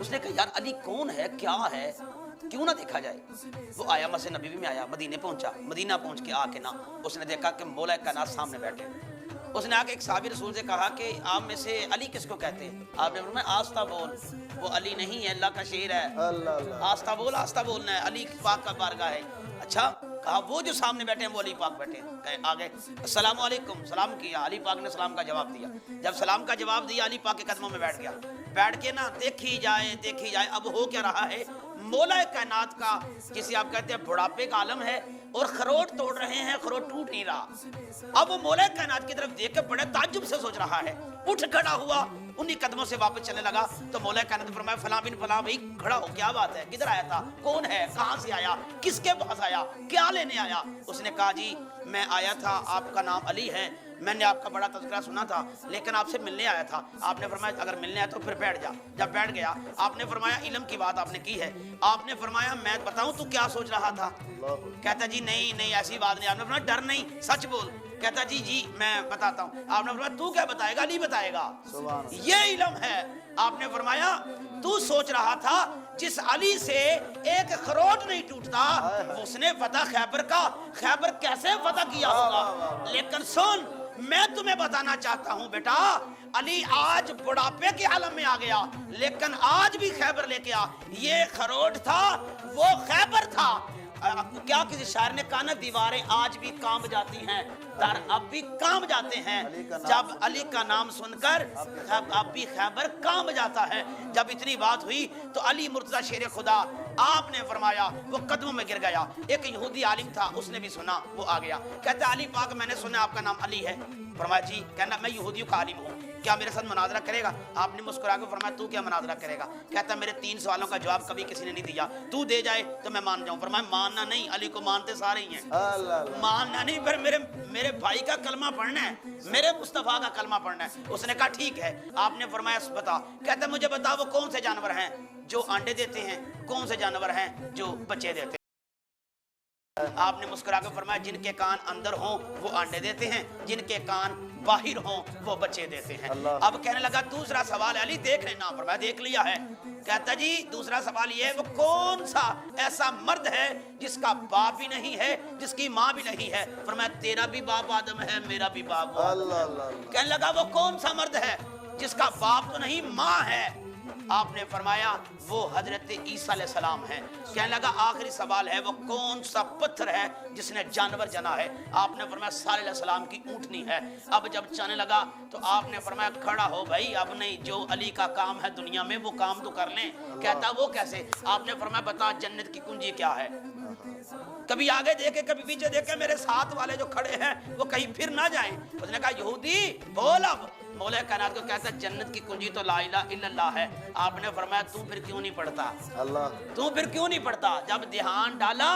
उसने कहा यार अली कौन है, क्या है, क्यों ना देखा जाए। वो आया मस्जिद नबी में आया, मदीने पहुंचा, मदीना पहुंच के आके ना उसने देखा कि मौला कायनात सामने बैठे। उसने आके एक साहबी रसूल से कहा कि आप में से अली किसको कहते हैं? आपने फरमाया आस्ता बोल। वो अली नहीं है, अल्लाह का शेर है। आस्ता बोल, आस्ता बोलना है, अली पाक का बारगाह है। अच्छा, कहा वो जो सामने बैठे हैं वो अली पाक बैठे हैं। कहे आगे अस्सलामु अलैकुम, सलाम किया, अली पाक ने सलाम का जवाब दिया। जब सलाम का जवाब दिया अली पाक के कदमों में बैठ गया। बैठ के ना देखी जाए अब हो क्या रहा है। मौला कायनात का जिसे आप कहते हैं बुढ़ापे का आलम है और खरोट तोड़ रहे हैं, खरोट टूट नहीं रहा। अब वो मौला कायनात की तरफ देख के बड़े ताज्जुब से सोच रहा है, उठ खड़ा हुआ, उन्हीं कदमों से वापस चलने लगा। तो मौला कायनात ने फरमाया फलां बिन फलां भाई खड़ा हो, क्या बात है, किधर आया था, कौन है, कहां से आया, किसके पास आया, क्या लेने आया? उसने कहा जी मैं आया था, आपका नाम अली है, मैंने आपका बड़ा तज़किरा सुना था, लेकिन आपसे मिलने आया था। आपने फरमाया अगर मिलने आया तो फिर बैठ जा। जब बैठ गया आपने फरमाया इल्म की बात आपने की है। आपने फरमाया मैं बताऊं तू क्या सोच रहा था? कहता जी नहीं ऐसी बात नहीं। आपने फरमाया डर नहीं, सच बोल। कहता जी मैं बताता हूँ। आपने फरमाया तू क्या बताएगा? अली बताएगा। ये इल्म है। आपने फरमाया तू सोच रहा था जिस अली से एक खरोट नहीं टूटता, उसने फतह खैबर का, खैबर कैसे फतह किया होगा। लेकिन सुन, मैं तुम्हें बताना चाहता हूं बेटा, अली आज बुढ़ापे के आलम में आ गया, लेकिन आज भी खैबर लेके आ। ये खरोट था, वो खैबर था। क्या किसी शायर ने कहा ना, दीवारें आज भी कांप जाती हैं, दर अब भी कांप जाते हैं। जब अली का नाम सुनकर अब भी खैबर कांप जाता है। जब इतनी बात हुई तो अली मुर्तज़ा शेर खुदा, आपने फरमाया वो कदमों में गिर गया। एक यहूदी आलिम था, उसने भी सुना, वो आ गया, कहता अली पाक मैंने सुना आपका नाम अली है। फरमाया जी, कहना मैं यहूदियों का आलिम हूँ, क्या मेरे साथ मुनाजरा करेगा? आपने मुस्कुरा के फरमाया तू क्या मुनाजरा करेगा? कहता मेरे 3 सवालों का जवाब कभी किसी ने नहीं दिया, तू दे जाए तो मैं मान जाऊं। फरमाया मानना नहीं, अली को मानते सारे ही हैं, मानना नहीं, फिर मेरे भाई का कलमा पढ़ना है, मेरे मुस्तफा का कलमा पढ़ना है। उसने कहा ठीक है। आपने फरमाया बता। कहता मुझे बता वो कौन से जानवर हैं जो अंडे देते हैं, कौन से जानवर हैं जो बच्चे देते हैं? आपने मुस्कुरा कर फरमाया जिनके कान अंदर हों वो अंडे देते हैं, जिनके कान बाहर हों वो बच्चे देते हैं। अब कहने लगा दूसरा सवाल अली देख लेना। फरमाया देख लिया है। कहता जी दूसरा सवाल ये है वो कौन सा ऐसा मर्द है जिसका बाप भी नहीं है, जिसकी माँ भी नहीं है? फरमाया तेरा भी बाप आदम है, मेरा भी बाप। कहने लगा वो कौन सा मर्द है जिसका बाप तो नहीं माँ है? आपने फरमाया वो हजरत ईसा अलैहिस्सलाम है। कहने लगा आखिरी सवाल है वो कौन सा पत्थर है जिसने जानवर जना है? आपने फरमाया सालेह अलैहिस्सलाम की ऊँटनी है। अब जब जाने लगा तो आपने फरमाया खड़ा हो भाई, अब नहीं, जो अली का काम है दुनिया में वो काम तो कर लें। कहता वो कैसे? आपने फरमाया बता जन्नत की कुंजी क्या है? कभी आगे देखे कभी पीछे देखे, मेरे साथ वाले जो खड़े हैं वो कहीं फिर ना जाएं। उसने कहा यहूदी बोल। अब मौला कायनात को कहता जन्नत की कुंजी तो ला इलाहा इल्लल्लाह है। आपने फरमाया तू फिर क्यों नहीं पढ़ता? तू फिर क्यों नहीं पढ़ता? जब ध्यान डाला,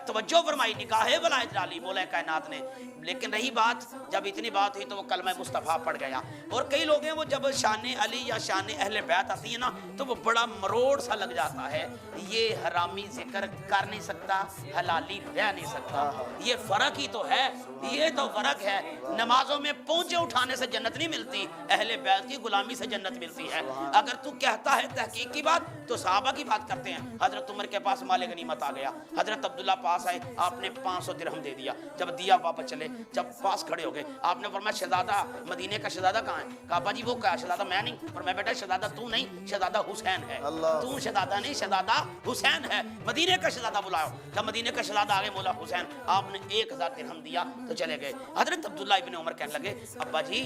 तवज्जो फरमाई, निगाहे वलायत डाली मौला कायनात ने। लेकिन रही बात, जब इतनी बात हुई तो वो कलमा मुस्तफ़ा पड़ गया। और कई लोग हैं वो जब शान अली या शान अहले बैत आती है ना तो वो बड़ा मरोड़ सा लग जाता है। ये हरामी जिक्र कर नहीं सकता, हलाली रह नहीं सकता, ये फर्क ही तो है, ये तो फर्क है। नमाजों में पहुंचे उठाने से जन्नत नहीं मिलती, अहले बैत की गुलामी से जन्नत मिलती है। अगर तू कहता है तहकीक की बात तो सहाबा की बात करते हैं। हजरत उमर के पास माल गनीमत आ गया, हजरत अब्दुल्ला पास आए, आपने 500 दिरहम दे दिया। जब दिया वापस चले, जब पास खड़े हो गए, आपने फरमाया शहजादा, मदीने का शहजादा कहाँ है? कहा अब्बा जी वो क्या शहजादा मैं नहीं। फरमाया बेटा शहजादा तू नहीं, शहजादा हुसैन है। तू शहजादा नहीं, शहजादा हुसैन है। मदीने का शहजादा बुलाओ। जब मदीने का शहजादा आ गए, मौला हुसैन, आपने 1000 दिरहम दिया तो चले गए। हजरत अब्दुल्ला इब्न उमर कहने लगे अब्बा जी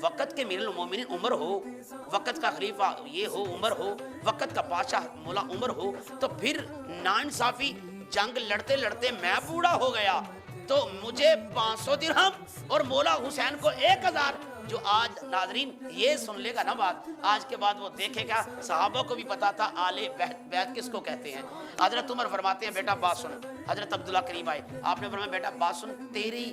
वक़्त के अमीरुल मोमिनीन उमर हो, वक़्त का खलीफा ये हो उमर हो, वक़्त का बादशाह मौला उमर हो, तो फिर नाइंसाफी जंग लड़ते लड़ते मैं बूढ़ा हो गया तो मुझे 500 दिरहम और मौला हुसैन को 1000। जो आज नाजरीन ये सुन लेगा ना बात, आज के बाद वो देखेगा, सहाबा को भी पता था आले बैत किसको कहते हैं। हजरत उमर फरमाते हैं बेटा बात सुन। हजरत अब्दुल्ला करीब आए, आपने फरमाया बेटा बात सुन, तेरी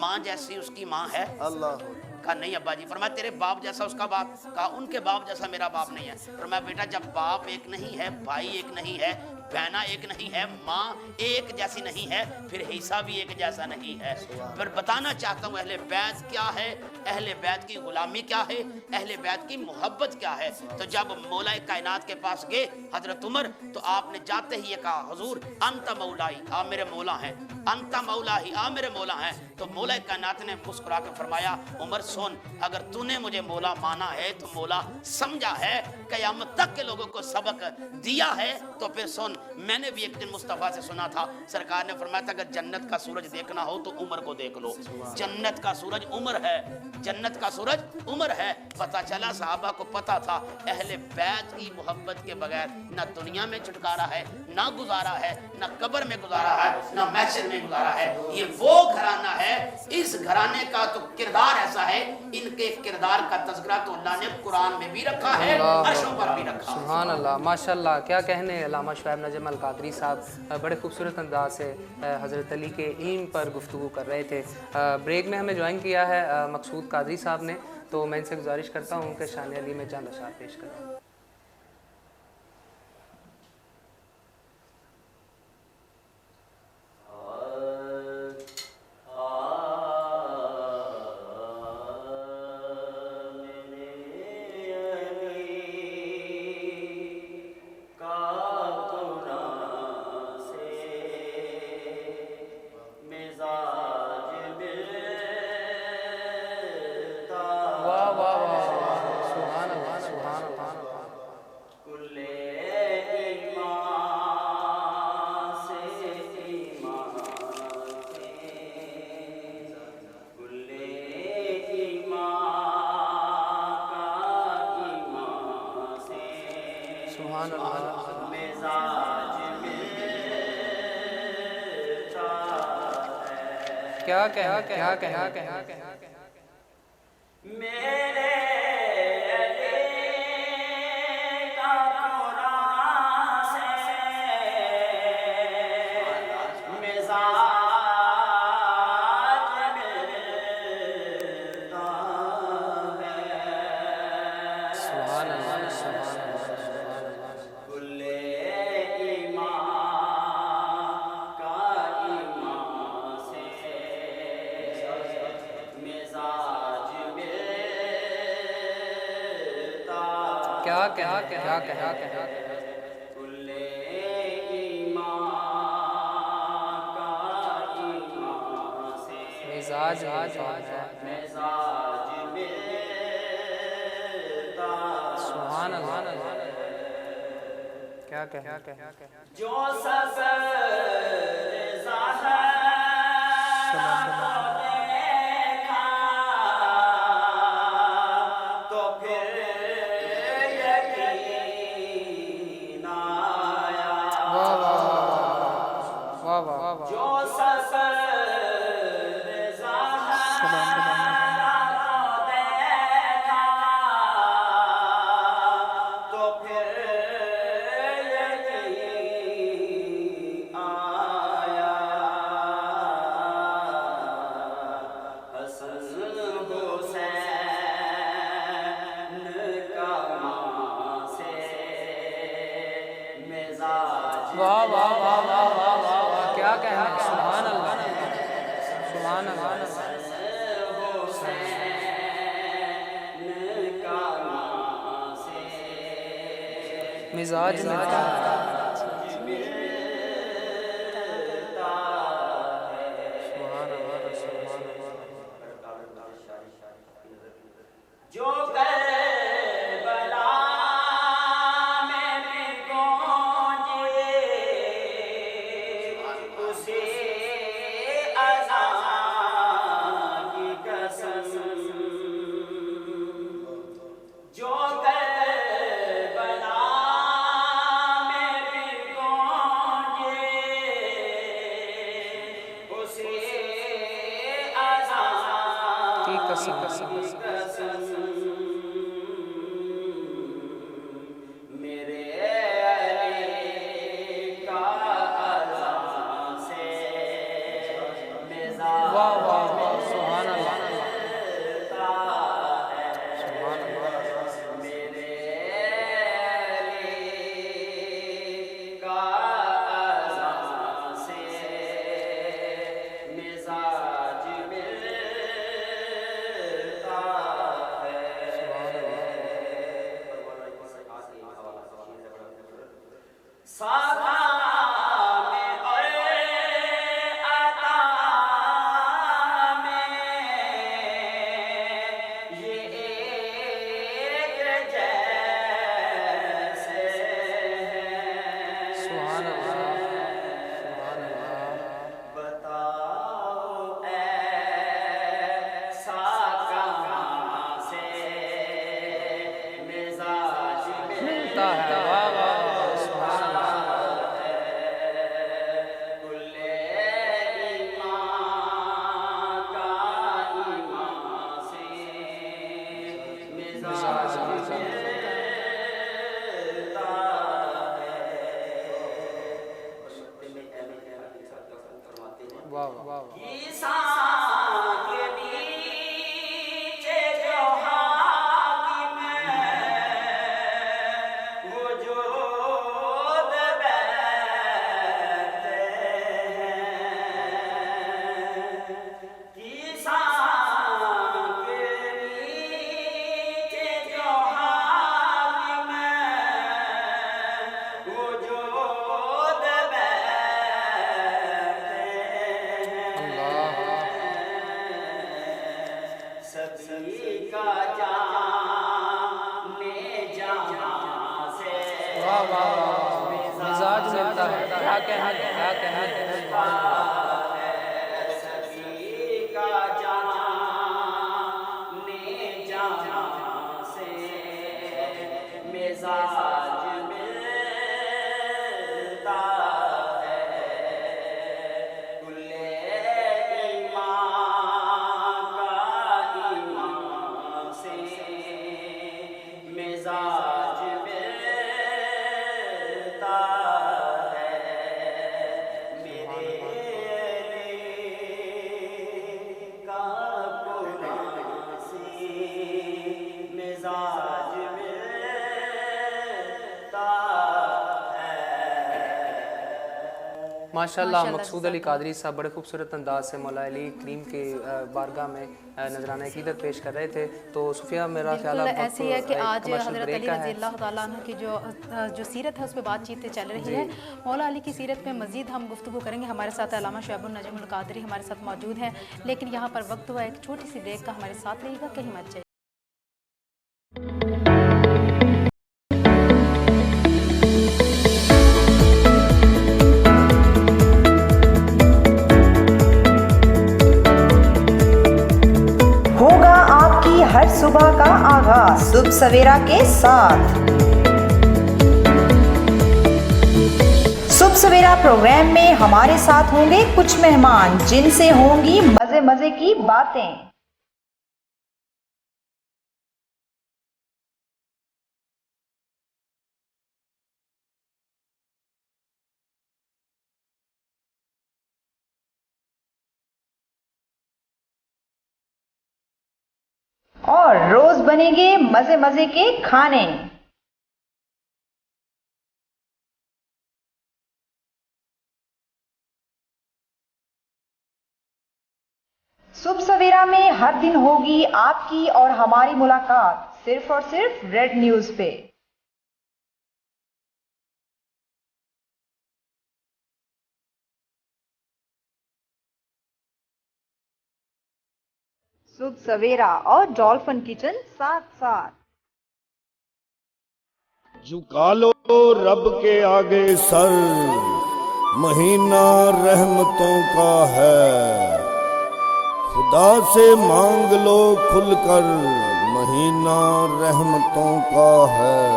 माँ जैसी उसकी माँ है? अल्लाह। कहा नहीं अब्बा जी। फरमाया तेरे बाप जैसा उसका बाप? कहा उनके बाप जैसा मेरा बाप नहीं है। फरमाया बेटा जब बाप एक नहीं है, भाई एक नहीं है, बहना एक नहीं है, माँ एक जैसी नहीं है, फिर हिस्सा भी एक जैसा नहीं है। फिर बताना चाहता हूँ अहले बैत क्या है, अहले बैत की गुलामी क्या है, अहले बैत की मोहब्बत क्या है। तो जब मौला कायनात के पास गए हजरत उमर, तो आपने जाते ही ये कहा हुजूर अंत मौलाई, आप मेरे मौला हैं, अंत मौलाही, आप मेरे मौला हैं। तो मौला कायनात ने मुस्कुरा के फरमाया उमर सुन, अगर तूने मुझे मौला माना है तो मौला समझा है, क़यामत तक के लोगों को सबक दिया है। तो फिर सुन, मैंने भी एक दिन मुस्तफ़ा से सुना था, सरकार ने फरमाया था अगर जन्नत का सूरज देखना हो तो उमर को देख लो। जन्नत का सूरज उमर है, जन्नत का सूरज उमर है। पता चला सहाबा को पता था अहले बैत की मोहब्बत के बगैर ना दुनिया में छुटकारा है, ना गुजारा है, ना कब्र में गुजारा है, ना महशर में गुजारा है। ये वो घराना है, इस घराने का तो किरदार ऐसा है, इनके किरदार का तज़किरा तो अल्लाह ने कुरान में भी रखा है, अर्शों पर भी रखा है। सुभान अल्लाह, माशाअल्लाह, क्या कहने। अल्लामा शुएब नजम अल कादरी साहब बड़े खूबसूरत अंदाज से हज़रत अली के इल्म पर गुफ्तगू कर रहे थे। ब्रेक में हमें ज्वाइन किया है मकसूद कादरी साहब ने, तो मैं इनसे गुजारिश करता हूँ कि शान अली में चंद अशार पेश करें। क्या मिजाज सुभान अल्लाह, क्या जो मिजाज واہ واہ واہ سبحان اللہ سبحان اللہ سبحان اللہ سبحان اللہ ملتا ہے واہ واہ واہ سبحان اللہ مزاج واہ واہ واہ واہ واہ واہ مزاج ملتا ہے کیا کہنا ہے کیا کہنا ہے سبحان اللہ ماشاءاللہ مقصود علی قادری صاحب بڑے خوبصورت انداز سے مولا علی کریم کے بارگاہ میں نذرانہ عقیدت پیش کر رہے تھے. تو صوفیہ میرا خیال بالکل ایسی ہے کہ آج حضرت علی رضی اللہ تعالیٰ عنہ کی جو سیرت ہے اس پہ بات چیتیں چل رہی ہے. مولا علی کی سیرت پہ مزید ہم گفتگو کریں گے. ہمارے ساتھ علامہ شعیب النجم القادری ہمارے ساتھ موجود ہیں, لیکن یہاں پر وقت ہوا ایک چھوٹی سی بریک کا. ہمارے ساتھ رہیے گا, کہیں مت جائیے. ہر صبح کا آغاز صبح سویرا کے ساتھ. صبح سویرا پروگرام میں ہمارے ساتھ ہوں گے کچھ مہمان جن سے ہوں گی مزے مزے کی باتیں. اور روز بنیں گے مزے مزے کے کھانے. صبح سویرا میں ہر دن ہوگی آپ کی اور ہماری ملاقات صرف اور صرف ریڈ نیوز پہ. صبح سویرا اور ڈولفن کچن ساتھ ساتھ. جھکا لو رب کے آگے سر, مہینہ رحمتوں کا ہے. خدا سے مانگ لو کھل کر, مہینہ رحمتوں کا ہے.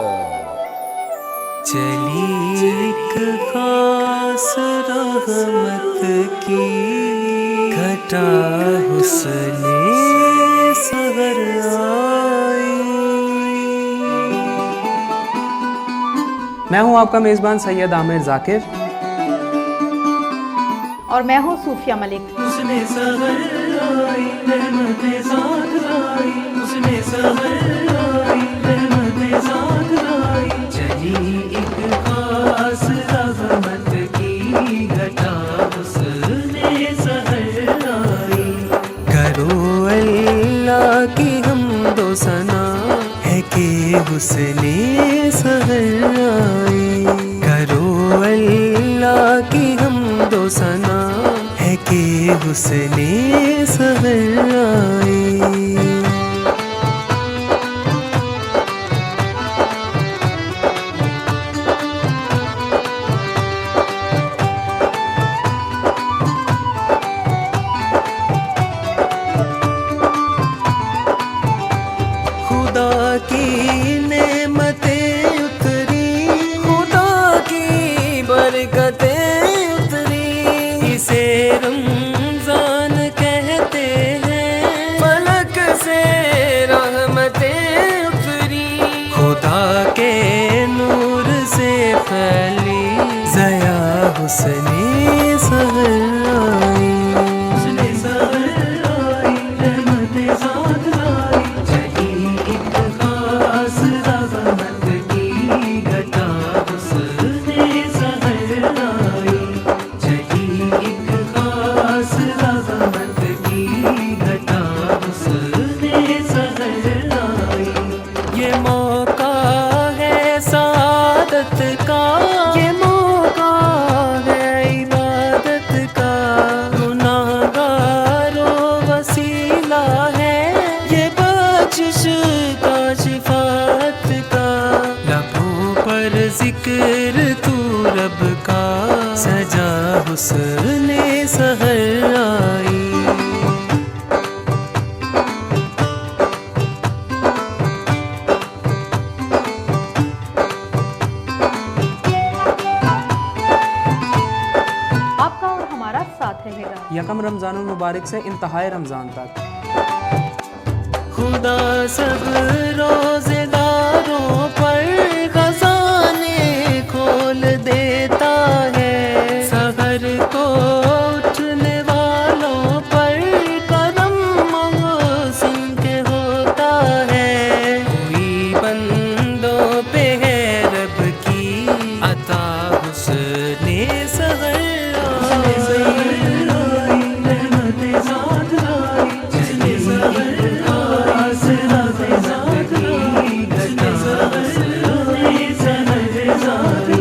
چلی ایک خاص رحمت کی گھٹا حسن मैं हूं आपका मेज़बान सैयद आमिर ज़ाकिर। और मैं हूँ सूफिया मलिक। उसने सहर आई रहमतें साथ लाई, उसने सहर आई रहमतें साथ लाई, चली एक खास रहमत की घटा उसने सहर आई। करो अल्लाह की हमदो सना है कि उसने सहर आई। करो अल्लाह की हमदो सना है कि उसने सहर आई। खुदा की नेमतें उतरी, खुदा की बरकतें उतरी, इसे रमजान कहते हैं, फलक से रहमतें उतरी, खुदा के नूर से फैली ज़या हुस्ने सहर आई। हुस्ने सहर आई रहमतें साथ लाई, चली एक खास रहमत की घटा हुस्ने सहर आई। चली एक खास रहमत की घटा हुस्ने सहर आई। ये मौका है सादत का, ये मौका है इबादत का, गुनाहगारों वसीला है, ये बख्शिश का शिफात का, लबों पर जिक्र तू रब का, सजा हुस्ने सहर आई। आपका और हमारा साथ रहेगा। यकम रमज़ानुल मुबारक से इंतहाए रमज़ान तक। खुदा सब रोज़ेदारों पर खजाने खोल देता है, सहर को उठने वालों पर करम मौसम के होता है। कोई बंदों पे है रब की अता हुस्ने सहर आई, रहमतें साथ लाई, चली सहर खास रहमत की घटा हुस्ने सहर आई।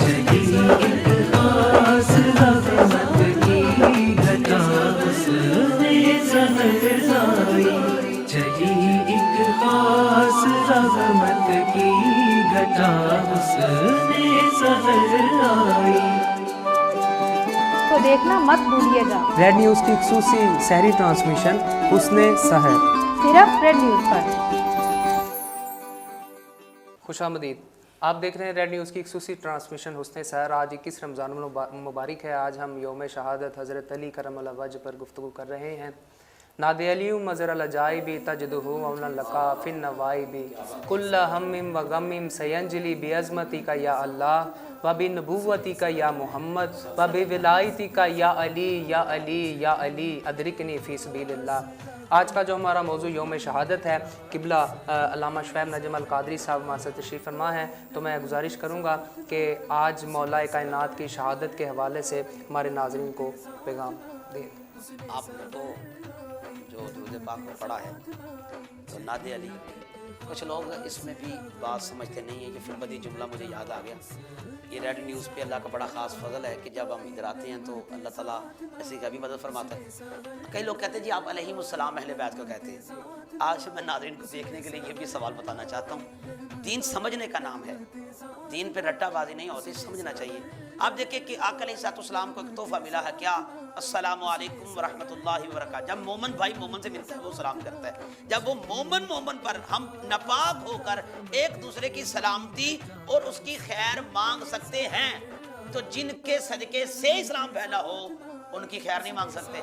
चली एक खास रहमत की घटा हुस्ने सहर आई। चली एक खास रहमत की घटा हुस्ने सहर आई। तो देखना मत भूलिएगा, रेड न्यूज़ की खुसूसी सहरी ट्रांसमिशन हुस्ने सहर, सिर्फ रेड न्यूज़ पर। खुशामदीद। आप देख रहे हैं रेड न्यूज़ की खुसूसी ट्रांसमिशन हुस्ने सहर। आज 21 रमज़ान मुबारक है। आज हम यौम शहादत हज़रत अली करमल्लाहु वजह पर गुफ्तगू कर रहे हैं। नादे अलियु मज़र अलजाइबी तजदहु मौला लका फिन नवाइबी कुल्ल हम्मिम व गम्मिम सयंजली बिअज़मती का या अल्लाह व बिनबुव्वती का या मोहम्मद व बिविलायती का या अली या अली या अली अदरिकनी फ़ी सबीलिल्लाह। आज का जो हमारा मौजू यौम शहादत है, किबला अल्लामा शुएब नजम अल कादरी साहब हमारे साथ तशरीफ़ फरमा है, तो मैं गुजारिश करूँगा कि आज मौलाए कायनात की शहादत के हवाले से हमारे नाज़रीन को पैगाम दें। आपने तो जो दुरूद पाक में पढ़ा है तो नादे अली, कुछ लोग इसमें भी बात समझते नहीं है। ये फिर बदी जुमला मुझे याद आ गया। ये रेड न्यूज़ पे अल्लाह का बड़ा ख़ास फजल है कि जब हम इधर आते हैं तो अल्लाह ताला ऐसी का भी मदद फरमाता है। कई लोग कहते हैं जी आप अलैहिमुस्सलाम अहले बैत को कहते हैं। आज मैं नाज़रीन को देखने के लिए ये भी सवाल बताना चाहता हूँ। दीन समझने का नाम है, दीन पे रट्टाबाजी नहीं होती, समझना चाहिए। आप देखिए कि आका अलैहिस्सलाम को एक तोहफा मिला है, क्या? अस्सलामु अलैकुम व रहमतुल्लाहि व बरकातहू। जब मोमन भाई मोमन से मिलता है वो सलाम करता है। जब वो मोमन पर हम नापाक होकर एक दूसरे की सलामती और उसकी खैर मांग सकते हैं, तो जिनके सदके से इस्लाम फैला हो उनकी खैर नहीं मांग सकते?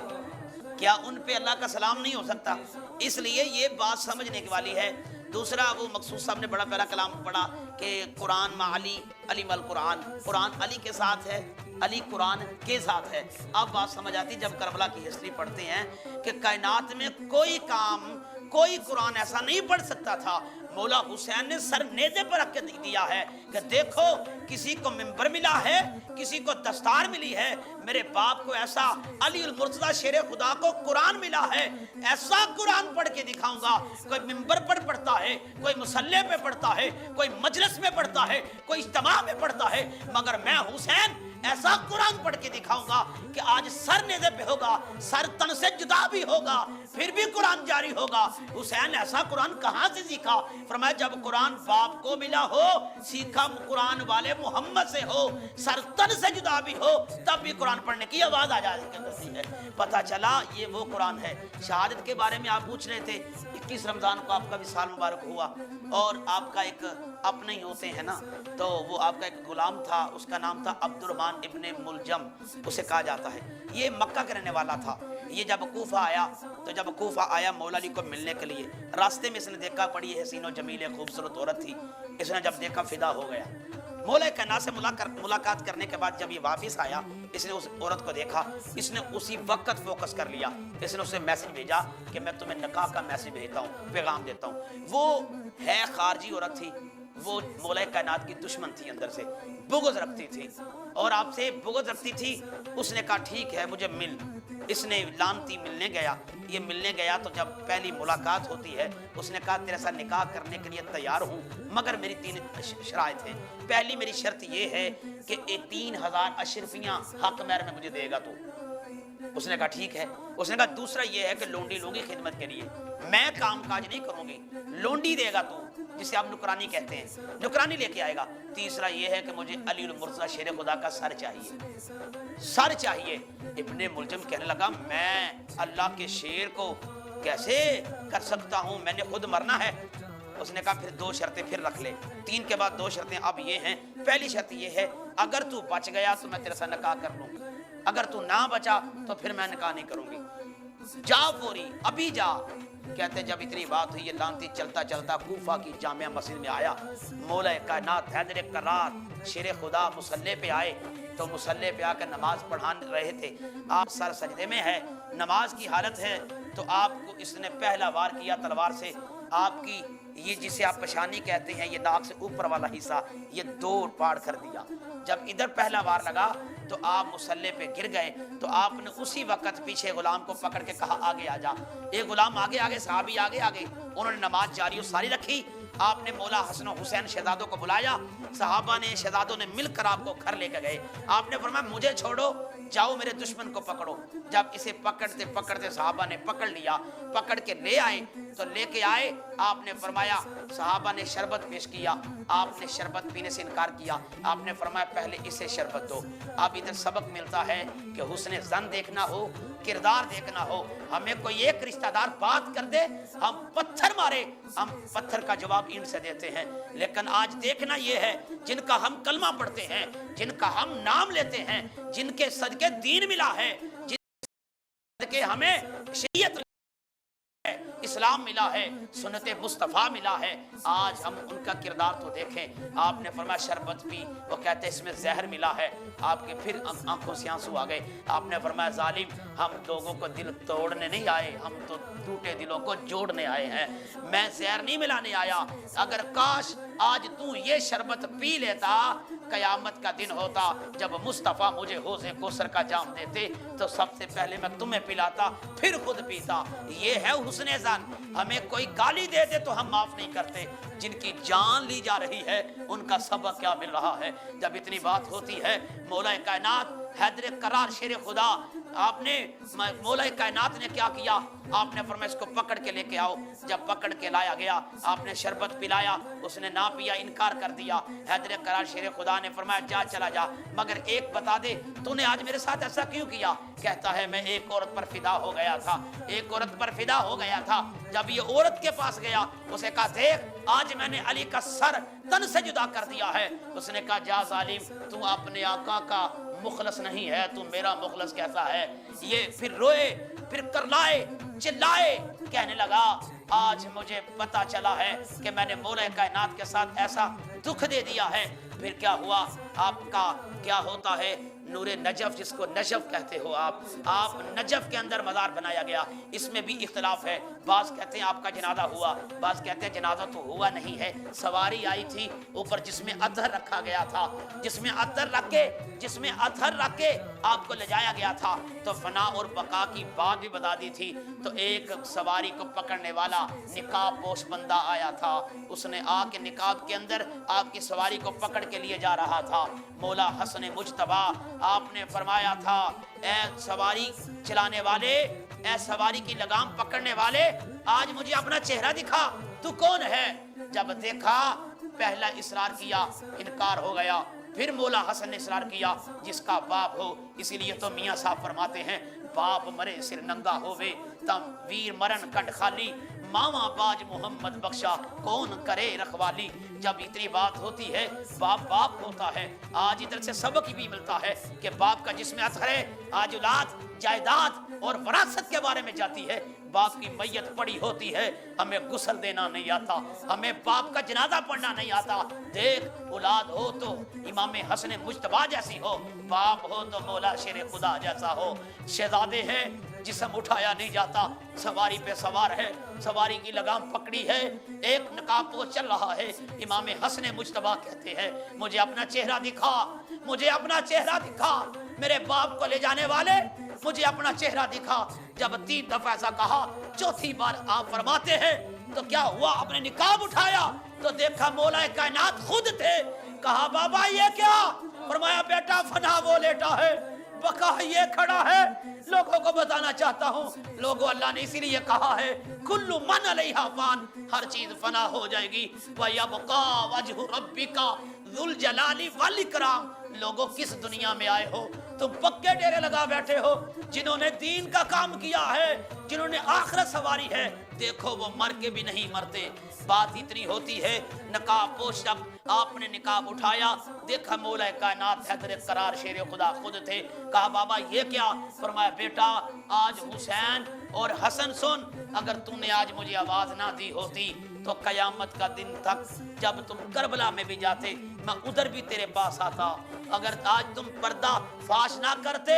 क्या उन पे अल्लाह का सलाम नहीं हो सकता? इसलिए ये बात समझने की वाली है دوسرا وہ مقصود صاحب نے بڑا پیارا کلام پڑھا کہ قرآن مع علی، علی مع القرآن، قرآن علی کے ساتھ ہے، علی قرآن کے ساتھ ہے۔ اب بات سمجھ آتی جب کربلا کی ہسٹری پڑھتے ہیں کہ کائنات میں کوئی کام، کوئی قرآن ایسا نہیں پڑھ سکتا تھا، مولا حسین نے سر نیزے پر رکھ کے دیا ہے کہ دیکھو کسی کو منبر ملا ہے، کسی کو دستار ملی ہے، میرے باپ کو ایسا علی المرتضی شیر خدا کو قرآن ملا ہے، ایسا قرآن پڑھ کے دکھاؤں گا۔ کوئی منبر پر پڑھتا ہے، کوئی مصلی پہ پڑھتا ہے، کوئی مجلس میں پڑھتا ہے، کوئی اجتماع میں پڑھتا ہے، مگر میں حسین ایسا قرآن پڑھ کے دکھاؤں گا کہ آج سر نیزے پہ ہوگا، سر تن سے جدا بھی ہوگا، پھر بھی قرآن جاری ہوگا۔ حسین ایسا قرآن کہاں سے سیکھا؟ فرمایا جب قرآن باپ کو ملا ہو، سیکھا قرآن والے محمد سے ہو، سر تن سے جدا بھی ہو، تب بھی قرآن پڑھنے کی آواز آ جاتی ہے۔ پتہ چلا یہ وہ قرآن ہے۔ شہادت کے بارے میں آپ پوچھ رہے تھے، 21 رمضان کو آپ کا وصال مبارک ہوا، اور آپ کا ایک اپنے ہی ہوتے ہیں نا، تو وہ آپ کا ایک غلام تھا، اس کا نام تھا عبد الرحمن ابن ملجم، اسے کہا جاتا ہے۔ یہ مکہ کے رہنے والا تھا۔ یہ جب کوفہ آیا تو جب کوفہ آیا مولا علی کو ملنے کے لیے، راستے میں اس نے دیکھا بڑی حسین و جمیل خوبصورت عورت تھی، اس نے جب دیکھا فدا ہو گیا۔ مولا کائنات سے ملاقات کرنے کے بعد جب یہ واپس آیا، اس نے اس عورت کو دیکھا، اس نے اسی وقت فوکس کر لیا، اس نے اسے میسج بھیجا کہ میں تمہیں نکاح کا میسج بھیجتا ہوں، پیغام دیتا ہوں۔ وہ ہے خارجی عورت تھی، وہ مولا کائنات کی دشمن تھی، اندر سے بغض رکھتی تھی اور آپ سے بغض رکھتی تھی۔ اس نے کہا ٹھیک ہے مجھے مل، اس نے لانتی ملنے گیا۔ یہ ملنے گیا تو جب پہلی ملاقات ہوتی ہے، اس نے کہا تیرے ساتھ نکاح کرنے کے لیے تیار ہوں، مگر میری 3 شرائط ہیں۔ پہلی میری شرط یہ ہے کہ 3000 اشرفیاں حق مہر میں مجھے دے گا تو۔ اس نے کہا ٹھیک ہے۔ اس نے کہا دوسرا یہ ہے کہ لونڈی لوگی خدمت کے لیے، میں کام کاج نہیں کروں گی، لونڈی دے گا تو، جسے آپ نکرانی کہتے ہیں، نکرانی لے کے آئے گا۔ تیسرا یہ ہے کہ مجھے علی المرتضی شیر خدا کا سر چاہیے، سر چاہیے۔ ابن ملجم کہنے لگا میں اللہ کے شیر کو کیسے کر سکتا ہوں، میں نے خود مرنا ہے۔ اس نے کہا پھر 2 شرطیں پھر رکھ لے، 3 کے بعد 2 شرطیں اب یہ ہیں۔ پہلی شرط یہ ہے اگر تو بچ گیا تو میں تیرے ساتھ نکاح کر لوں، اگر تو نہ بچا تو پھر میں نکاح نہیں کروں گی، جا فوری ابھی جا۔ کہتے جب اتنی بات ہوئی، یہ لانتی چلتا چلتا کوفہ کی جامع مسجد میں آیا۔ مولا کائنات حیدر کرار شیر خدا مصلی پہ آئے تو مصلی پہ آ کر نماز پڑھان رہے تھے۔ آپ سر سجدے میں ہے، نماز کی حالت ہے، تو آپ کو اس نے پہلا وار کیا تلوار سے۔ آپ کی یہ جسے آپ پشانی کہتے ہیں، یہ ناک سے اوپر والا حصہ یہ 2 پاڑ کر دیا۔ جب ادھر پہلا وار لگا تو آپ مصلی پہ گر گئے، تو آپ نے اسی وقت پیچھے غلام کو پکڑ کے کہا آگے آ جا۔ ایک غلام آگے آگے، صحابی آگے آگے، انہوں نے نماز جاری و ساری رکھی۔ آپ نے مولا حسن و حسین شہزادوں کو بلایا، صحابہ نے شہزادوں نے مل کر آپ کو گھر لے کے گئے۔ آپ نے فرمایا مجھے چھوڑو، جاؤ میرے دشمن کو پکڑو۔ جب اسے پکڑتے پکڑتے صحابہ نے پکڑ لیا، پکڑ کے لے آئے تو لے کے آئے، آپ نے فرمایا صحابہ نے شربت پیش کیا، آپ نے شربت پینے سے انکار کیا۔ آپ نے فرمایا پہلے اسے شربت دو۔ اب ادھر سبق ملتا ہے کہ حسن زن دیکھنا ہو، کردار دیکھنا ہو، ہمیں کوئی ایک رشتہ دار بات کر دے، ہم پتھر مارے، ہم پتھر کا جواب اینٹ سے دیتے ہیں۔ لیکن آج دیکھنا یہ ہے جن کا ہم کلمہ پڑھتے ہیں، جن کا ہم نام لیتے ہیں، جن کے صدقے دین ملا ہے، جن صدقے ہمیں شریعت ہے، اسلام ملا ہے، سنت مصطفیٰ ملا ہے، آج ہم ان کا کردار تو دیکھیں۔ آپ نے فرمایا شربت پی، وہ کہتے اس میں زہر ملا ہے۔ آپ کے پھر آنکھوں سے آنسو آ گئے۔ آپ نے فرمایا ظالم، ہم لوگوں کو دل توڑنے نہیں آئے، ہم تو ٹوٹے دلوں کو جوڑنے آئے ہیں، میں زہر نہیں ملانے آیا۔ اگر کاش آج تو یہ شربت پی لیتا، قیامت کا دن ہوتا جب مصطفیٰ مجھے حوض کوثر کا جام دیتے تو سب سے پہلے میں تمہیں پلاتا پھر خود پیتا۔ یہ ہے حسن زن۔ ہمیں کوئی گالی دے دے تو ہم معاف نہیں کرتے، جن کی جان لی جا رہی ہے ان کا سبق کیا مل رہا ہے۔ جب اتنی بات ہوتی ہے، مولا کائنات حیدر کرار شیر خدا، آپ نے مولا کائنات نے کیا کیا؟ آپ نے فرمایا اس کو پکڑ کے لے کے آؤ۔ جب پکڑ کے لایا گیا، آپ نے شربت پلایا، اس نے نہ پیا، انکار کر دیا۔ حیدر کرار شیر خدا نے فرمایا جا چلا جا، مگر ایک بتا دے تو نے آج میرے ساتھ ایسا کیوں کیا؟ کہتا ہے میں ایک عورت پر فدا ہو گیا تھا، ایک عورت پر فدا ہو گیا تھا۔ جب یہ عورت کے پاس گیا، اسے کہا دیکھ آج میں نے علی کا سر تن سے جدا کر دیا ہے۔ اس نے کہا جا ظالم، تو اپنے آقا کا مخلص نہیں ہے، تو میرا مخلص کیسا ہے؟ یہ پھر روئے، پھر کرلائے، چلائے، کہنے لگا آج مجھے پتا چلا ہے کہ میں نے مولا کائنات کے ساتھ ایسا دکھ دے دیا ہے۔ پھر کیا ہوا؟ آپ کا کیا ہوتا ہے؟ نور نجف، جس کو نجف کہتے ہو آپ نجف کے اندر مزار بنایا گیا۔ اس میں بھی اختلاف ہے، بعض کہتے ہیں آپ کا جنازہ ہوا، بعض کہتے ہیں جنازہ تو ہوا نہیں ہے، سواری آئی تھی اوپر جس میں عطر رکھا گیا تھا، جس میں عطر رکھ کے آپ کو لے جایا گیا تھا۔ تو فنا اور بقا کی بات بھی بتا دی تھی۔ تو ایک سواری کو پکڑنے والا نقاب پوش بندہ آیا تھا، اس نے آ کے نقاب کے اندر آپ کی سواری کو پکڑ کے لیے جا رہا تھا۔ مولا حسن مجتبی آپ نے فرمایا تھا، اے سواری چلانے والے، اے سواری کی لگام پکڑنے والے، آج مجھے اپنا چہرہ دکھا، تو کون ہے؟ جب دیکھا، پہلا اصرار کیا، انکار ہو گیا۔ پھر مولا حسن نے اصرار کیا، جس کا باپ ہو۔ اسی لیے تو میاں صاحب فرماتے ہیں، باپ مرے سر ننگا ہووے تم ویر مرن کنڈ خالی، ماما باج محمد بخشا کون کرے رکھوالی۔ جب اتنی بات ہوتی ہے، باپ ہوتا ہے۔ آج ادھر سے سبق بھی ملتا ہے کہ باپ کا جس میں اثر ہے، آج اولاد جائیداد اور وراثت کے بارے میں جاتی ہے۔ باپ کی میت پڑی ہوتی ہے، ہمیں غسل دینا نہیں آتا، ہمیں باپ کا جنازہ پڑھنا نہیں آتا۔ دیکھ، اولاد ہو تو امام حسن مجتبی جیسی ہو، باپ ہو تو مولا شیر خدا جیسا ہو۔ شہزادے ہیں، جسم اٹھایا نہیں جاتا، سواری پہ سوار ہے، سواری کی لگام پکڑی ہے، ایک نقاب پوش چل رہا ہے۔ امام حسن مجتبی کہتے ہیں، مجھے اپنا چہرہ دکھا، مجھے اپنا چہرہ دکھا، میرے باپ کو لے جانے والے، مجھے اپنا چہرہ دکھا۔ جب 3 دفعہ ایسا کہا، چوتھی بار آپ فرماتے ہیں تو کیا ہوا؟ اپنے نقاب اٹھایا تو دیکھا مولا کائنات خود تھے۔ کہا بابا یہ کیا؟ فرمایا بیٹا فنا وہ لیٹا ہے، بقا یہ کھڑا ہے۔ لوگوں کو بتانا چاہتا ہوں، لوگوں، اللہ نے اسی لیے کہا ہے کل من علیہا فان، ہر چیز فنا ہو جائے گی، وَيَبْقَى وَجْهُ رَبِّكَ ذُو الْجَلَالِ وَالْإِكْرَامِ۔ لوگوں کس دنیا میں آئے ہو؟ تم پکے ڈیرے لگا بیٹھے ہو، جنہوں نے دین کا کام کیا ہے، جنہوں نے آخرت سواری ہے، دیکھو وہ مر کے بھی نہیں مرتے۔ بات اتنی ہوتی ہے، نقاب پوش جب آپ نے نقاب اٹھایا، دیکھا مولا کائنات حیدر قرار شیر خدا خود تھے۔ کہا بابا یہ کیا؟ فرمایا بیٹا آج حسین اور حسن سن، اگر تم نے آج مجھے آواز نہ دی ہوتی تو قیامت کا دن تک جب تم کربلا میں بھی جاتے، میں ادھر بھی تیرے پاس آتا۔ اگر آج تم پردہ فاش نہ کرتے،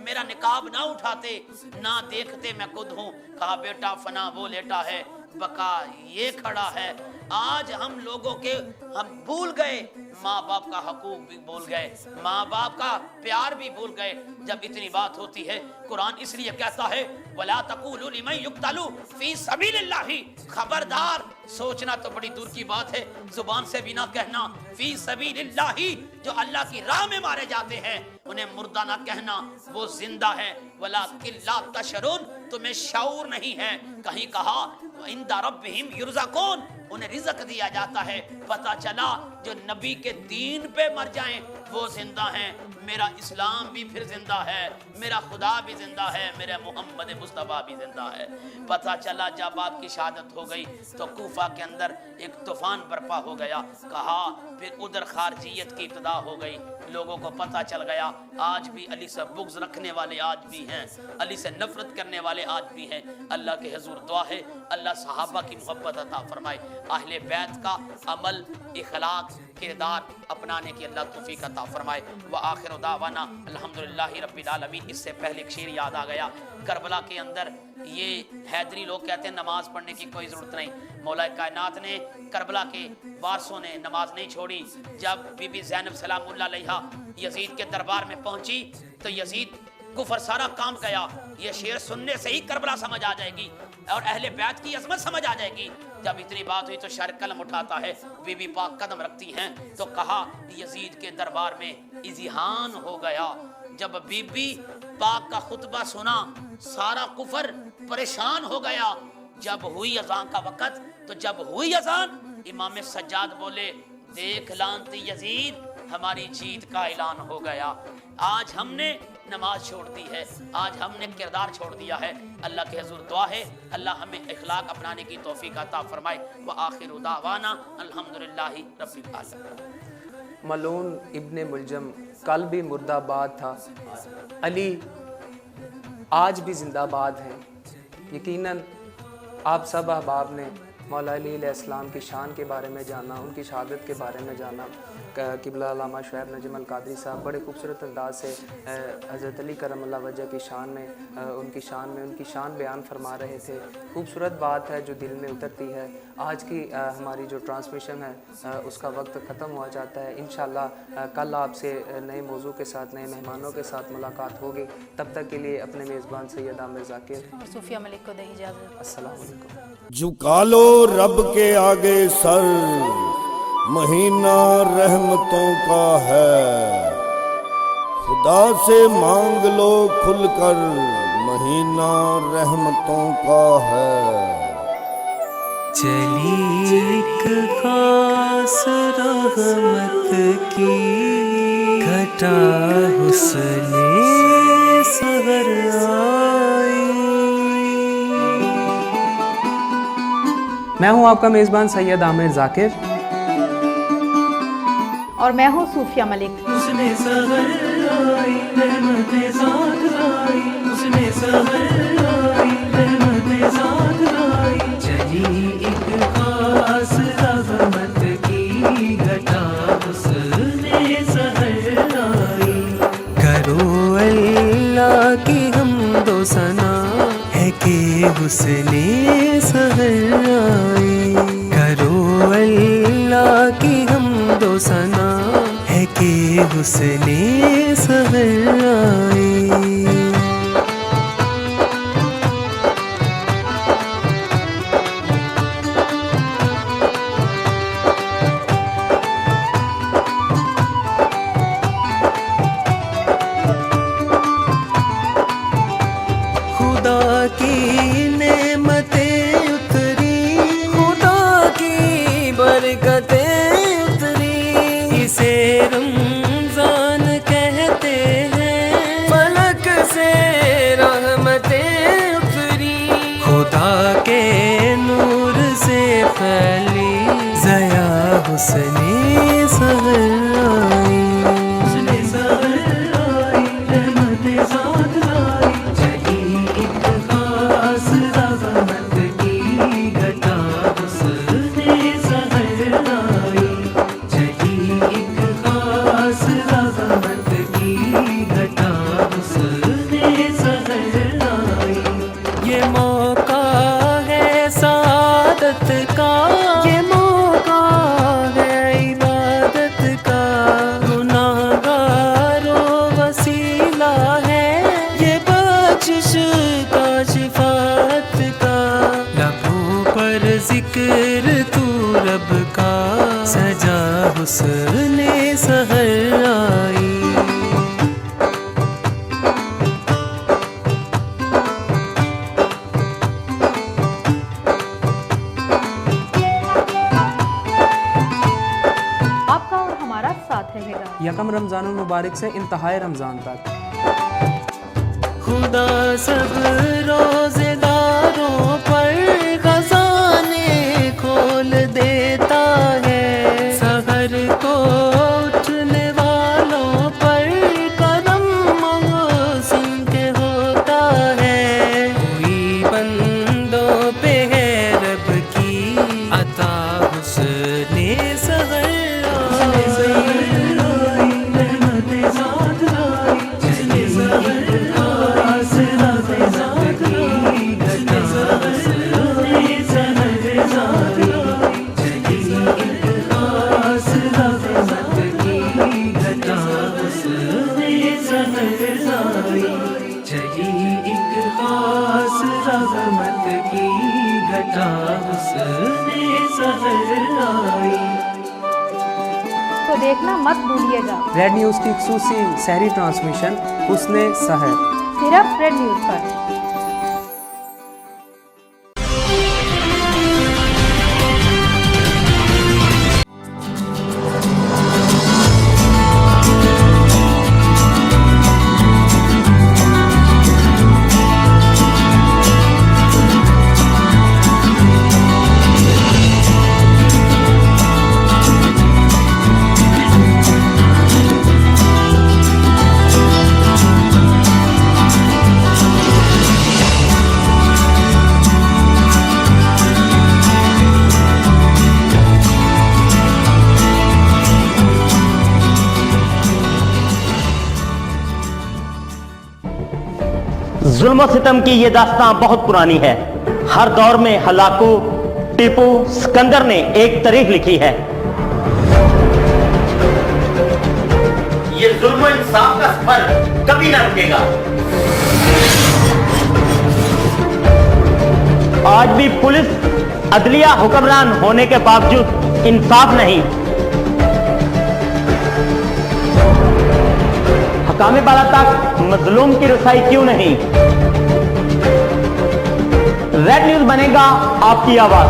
میرا نقاب نہ اٹھاتے، نہ دیکھتے میں خود ہوں۔ کہا بیٹا فنا وہ لیٹا ہے، بقا یہ کھڑا ہے۔ آج ہم لوگوں کے ہم بھول گئے، ماں باپ کا حقوق بھی بھول گئے، ماں باپ کا پیار بھی بھول گئے۔ جب اتنی بات ہوتی ہے، قرآن اس لیے کہتا ہے وَلَا تَقُولُوا لِمَن يُقْتَلُ فِي سَبِيلِ اللَّهِ، خبردار، سوچنا تو بڑی دور کی بات ہے، زبان سے بھی نہ کہنا فی سبیل اللہ، جو اللہ کی راہ میں مارے جاتے ہیں انہیں مردہ نہ کہنا، وہ زندہ ہے۔ وَلَٰكِن لَا تَشْعُرُونَ، تمہیں شعور نہیں ہے۔ کہیں کہا عند ربہم یرزقون، انہیں رزق دیا جاتا ہے۔ پتہ چلا جو نبی کے دین پہ مر جائیں وہ زندہ ہیں۔ میرا اسلام بھی پھر زندہ ہے، میرا خدا بھی زندہ ہے، میرے محمد مصطفیٰ بھی زندہ ہے۔ پتہ چلا جب آپ کی شہادت ہو گئی تو کوفہ کے اندر ایک طوفان برپا ہو گیا۔ کہا پھر ادھر خارجیت کی ابتدا ہو گئی، لوگوں کو پتہ چل گیا آج بھی علی سے بغض رکھنے والے آج بھی ہیں، علی سے نفرت کرنے والے آج بھی ہیں۔ اللہ کے حضور دعا ہے اللہ صحابہ کی محبت عطا فرمائے، اہل بیت کا عمل، اخلاق، کردار اپنانے کی اللہ توفیق عطا فرمائے۔ وآخر دعوانا الحمدللہ رب العالمین۔ اس سے پہلے ایک شعر یاد آ گیا، کربلا کے اندر یہ حیدری لوگ کہتے ہیں نماز پڑھنے کی کوئی ضرورت نہیں، مولا کائنات نے، کربلا کے وارثوں نے نماز نہیں چھوڑی۔ جب بی بی زینب سلام اللہ علیہا یزید کے دربار میں پہنچی تو یزید کفر سارا کام گیا۔ یہ شعر سننے سے ہی کربلا سمجھ آ جائے گی اور اہل بیت کی عظمت سمجھ آ جائے گی۔ جب اتنی بات ہوئی تو شاعر قلم اٹھاتا ہے، بی بی پاک قدم رکھتی ہیں تو کہا یزید کے دربار میں اذہان ہو گیا۔ جب بی بی پاک کا خطبہ سنا سارا کفر پریشان ہو گیا۔ جب ہوئی اذان کا وقت تو جب ہوئی اذان امام سجاد بولے دیکھ لانتی یزید ہماری جیت کا اعلان ہو گیا۔ آج ہم نے نماز چھوڑ دی ہے، آج ہم نے کردار چھوڑ دیا ہے۔ اللہ کے حضور دعا ہے اللہ ہمیں اخلاق اپنانے کی توفیق عطا فرمائے۔ وآخر دعوانا الحمدللہ رب العالمین۔ ملعون ابن ملجم کل بھی مردہ آباد تھا، علی آج بھی زندہ باد ہیں۔ یقیناً آپ سب احباب نے مولا علی علیہ السلام کی شان کے بارے میں جانا، ان کی شہادت کے بارے میں جانا. قبلہ علامہ شعیب نجم القادری صاحب بڑے خوبصورت انداز سے حضرت علی کرم اللہ وجہ کی شان میں ان کی شان بیان فرما رہے تھے. خوبصورت بات ہے جو دل میں اترتی ہے. آج کی ہماری جو ٹرانسمیشن ہے اس کا وقت ختم ہوا جاتا ہے. انشاءاللہ کل آپ سے نئے موضوع کے ساتھ، نئے مہمانوں کے ساتھ ملاقات ہوگی. تب تک کے لیے اپنے میزبان سید عامر ذاکر اور صوفیہ ملک کو دیں اجازت. السلام علیکم. جھکا لو رب کے آگے سر، مہینہ رحمتوں کا ہے. خدا سے مانگ لو کھل کر، مہینہ رحمتوں کا ہے. چلی ایک خاص رحمت کی گھٹا حسن سحر آئی. میں ہوں آپ کا میزبان سید عامر ذاکر اور میں ہوں صوفیہ ملک. اس نے سحر آئی رحمت ذات لائی، اس نے سحر آئی رحمت ذات لائی. چلی ایک خاص رحمت کی گھٹا اس نے سحر آئی. کرو اللہ کی حمد و ثنا ہے کہ حسن سحر آئی. کرو اللہ کی حمد و ثنا ہے کہ حسن سحر آئی. خدا کی نعمتیں اتری، خدا کی برکتیں اتری. اسے رمضان کہتے ہیں، فلک سے رحمتیں اتری. خدا کے نور سے پھیلی ضیا حسن سحر آئی. حسن سحر آئی رحمت ذات لائی. چلی ایک خاص رحمت کی گھٹا حسن سحر آئی. چلی ایک خاص رحمت کی گھٹا حسن سحر آئی. یہ موقع ہے سعادت کا، یہ موقع ہے عبادت کا. گناہ گاروں وسیلہ ہے یہ بخشش کا، شفاعت کا. لبوں پر ذکر تو رب کا، سجا حسن سحر آئی. آپ کا اور ہمارا ساتھ رہے گا. یکم رمضان المبارک سے انتہائے رمضان تک. خدا سب روزے داروں پر خزانے کھول دیتا ہے. سحر کو اٹھنے والوں پر کرم محسن کے ہوتا ہے. کوئی بندوں پہ ہے رب کی عطا حسن سحر آئی. رحمت ذات لائی. چلی سحر خاص رحمت ذات لائی. گھٹا حسن سحر آئی. چلی ایک خاص رحمت کی گھٹا حسن سحر آئی. چلی ایک خاص رحمت کی گھٹا حسن سحر آئی. تو دیکھنا مت بھولیے گا ریڈ نیوز کی خصوصی سحری ٹرانسمیشن حسن سحر صرف ریڈ نیوز پر. ظلم و ستم کی یہ داستان بہت پرانی ہے. ہر دور میں ہلاکو، ٹیپو، سکندر نے ایک تاریخ لکھی ہے. یہ ظلم و انصاف کا سفر کبھی نہ رکے گا. آج بھی پولیس عدلیہ حکمران ہونے کے باوجود انصاف نہیں. حکام بالا تک مظلوم کی رسائی کیوں نہیں؟ ریڈ نیوز بنے گا آپ کی آواز،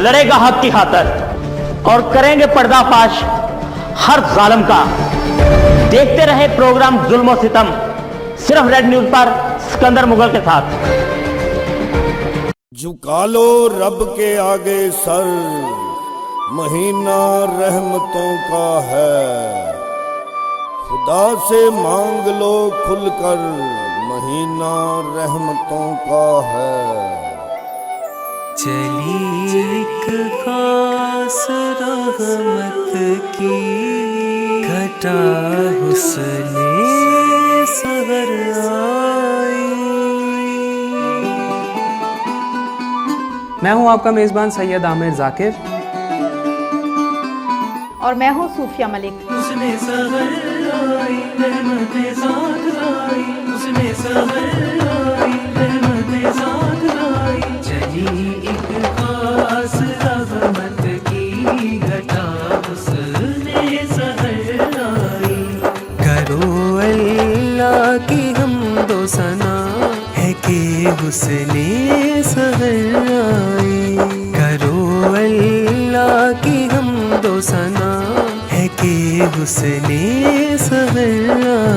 لڑے گا حق کی خاطر اور کریں گے پردہ فاش ہر ظالم کا. دیکھتے رہے پروگرام ظلم و ستم صرف ریڈ نیوز پر سکندر مغل کے ساتھ. جھکا لو رب کے آگے سر، مہینہ رحمتوں کا ہے. خدا سے مانگ لو کھل کر، مہینہ رحمتوں کا ہے. چلی ایک خاص رحمت کی گھٹا حسن سحر آئی. میں ہوں آپ کا میزبان سید عامر ذاکر اور میں ہوں صوفیہ ملک. اس نے سحر آئی رحمت ذات لائی، اس نے سحر آئی رحمت ذات لائی. چلی ایک خاص رحمت کی گھٹا حسن سحر آئی. کرو اللہ کی حمد و ثنا ہے کہ حسن سحر آئی. کرو اللہ کی حمد و ثنا ہے کہ حسن سحر آئی.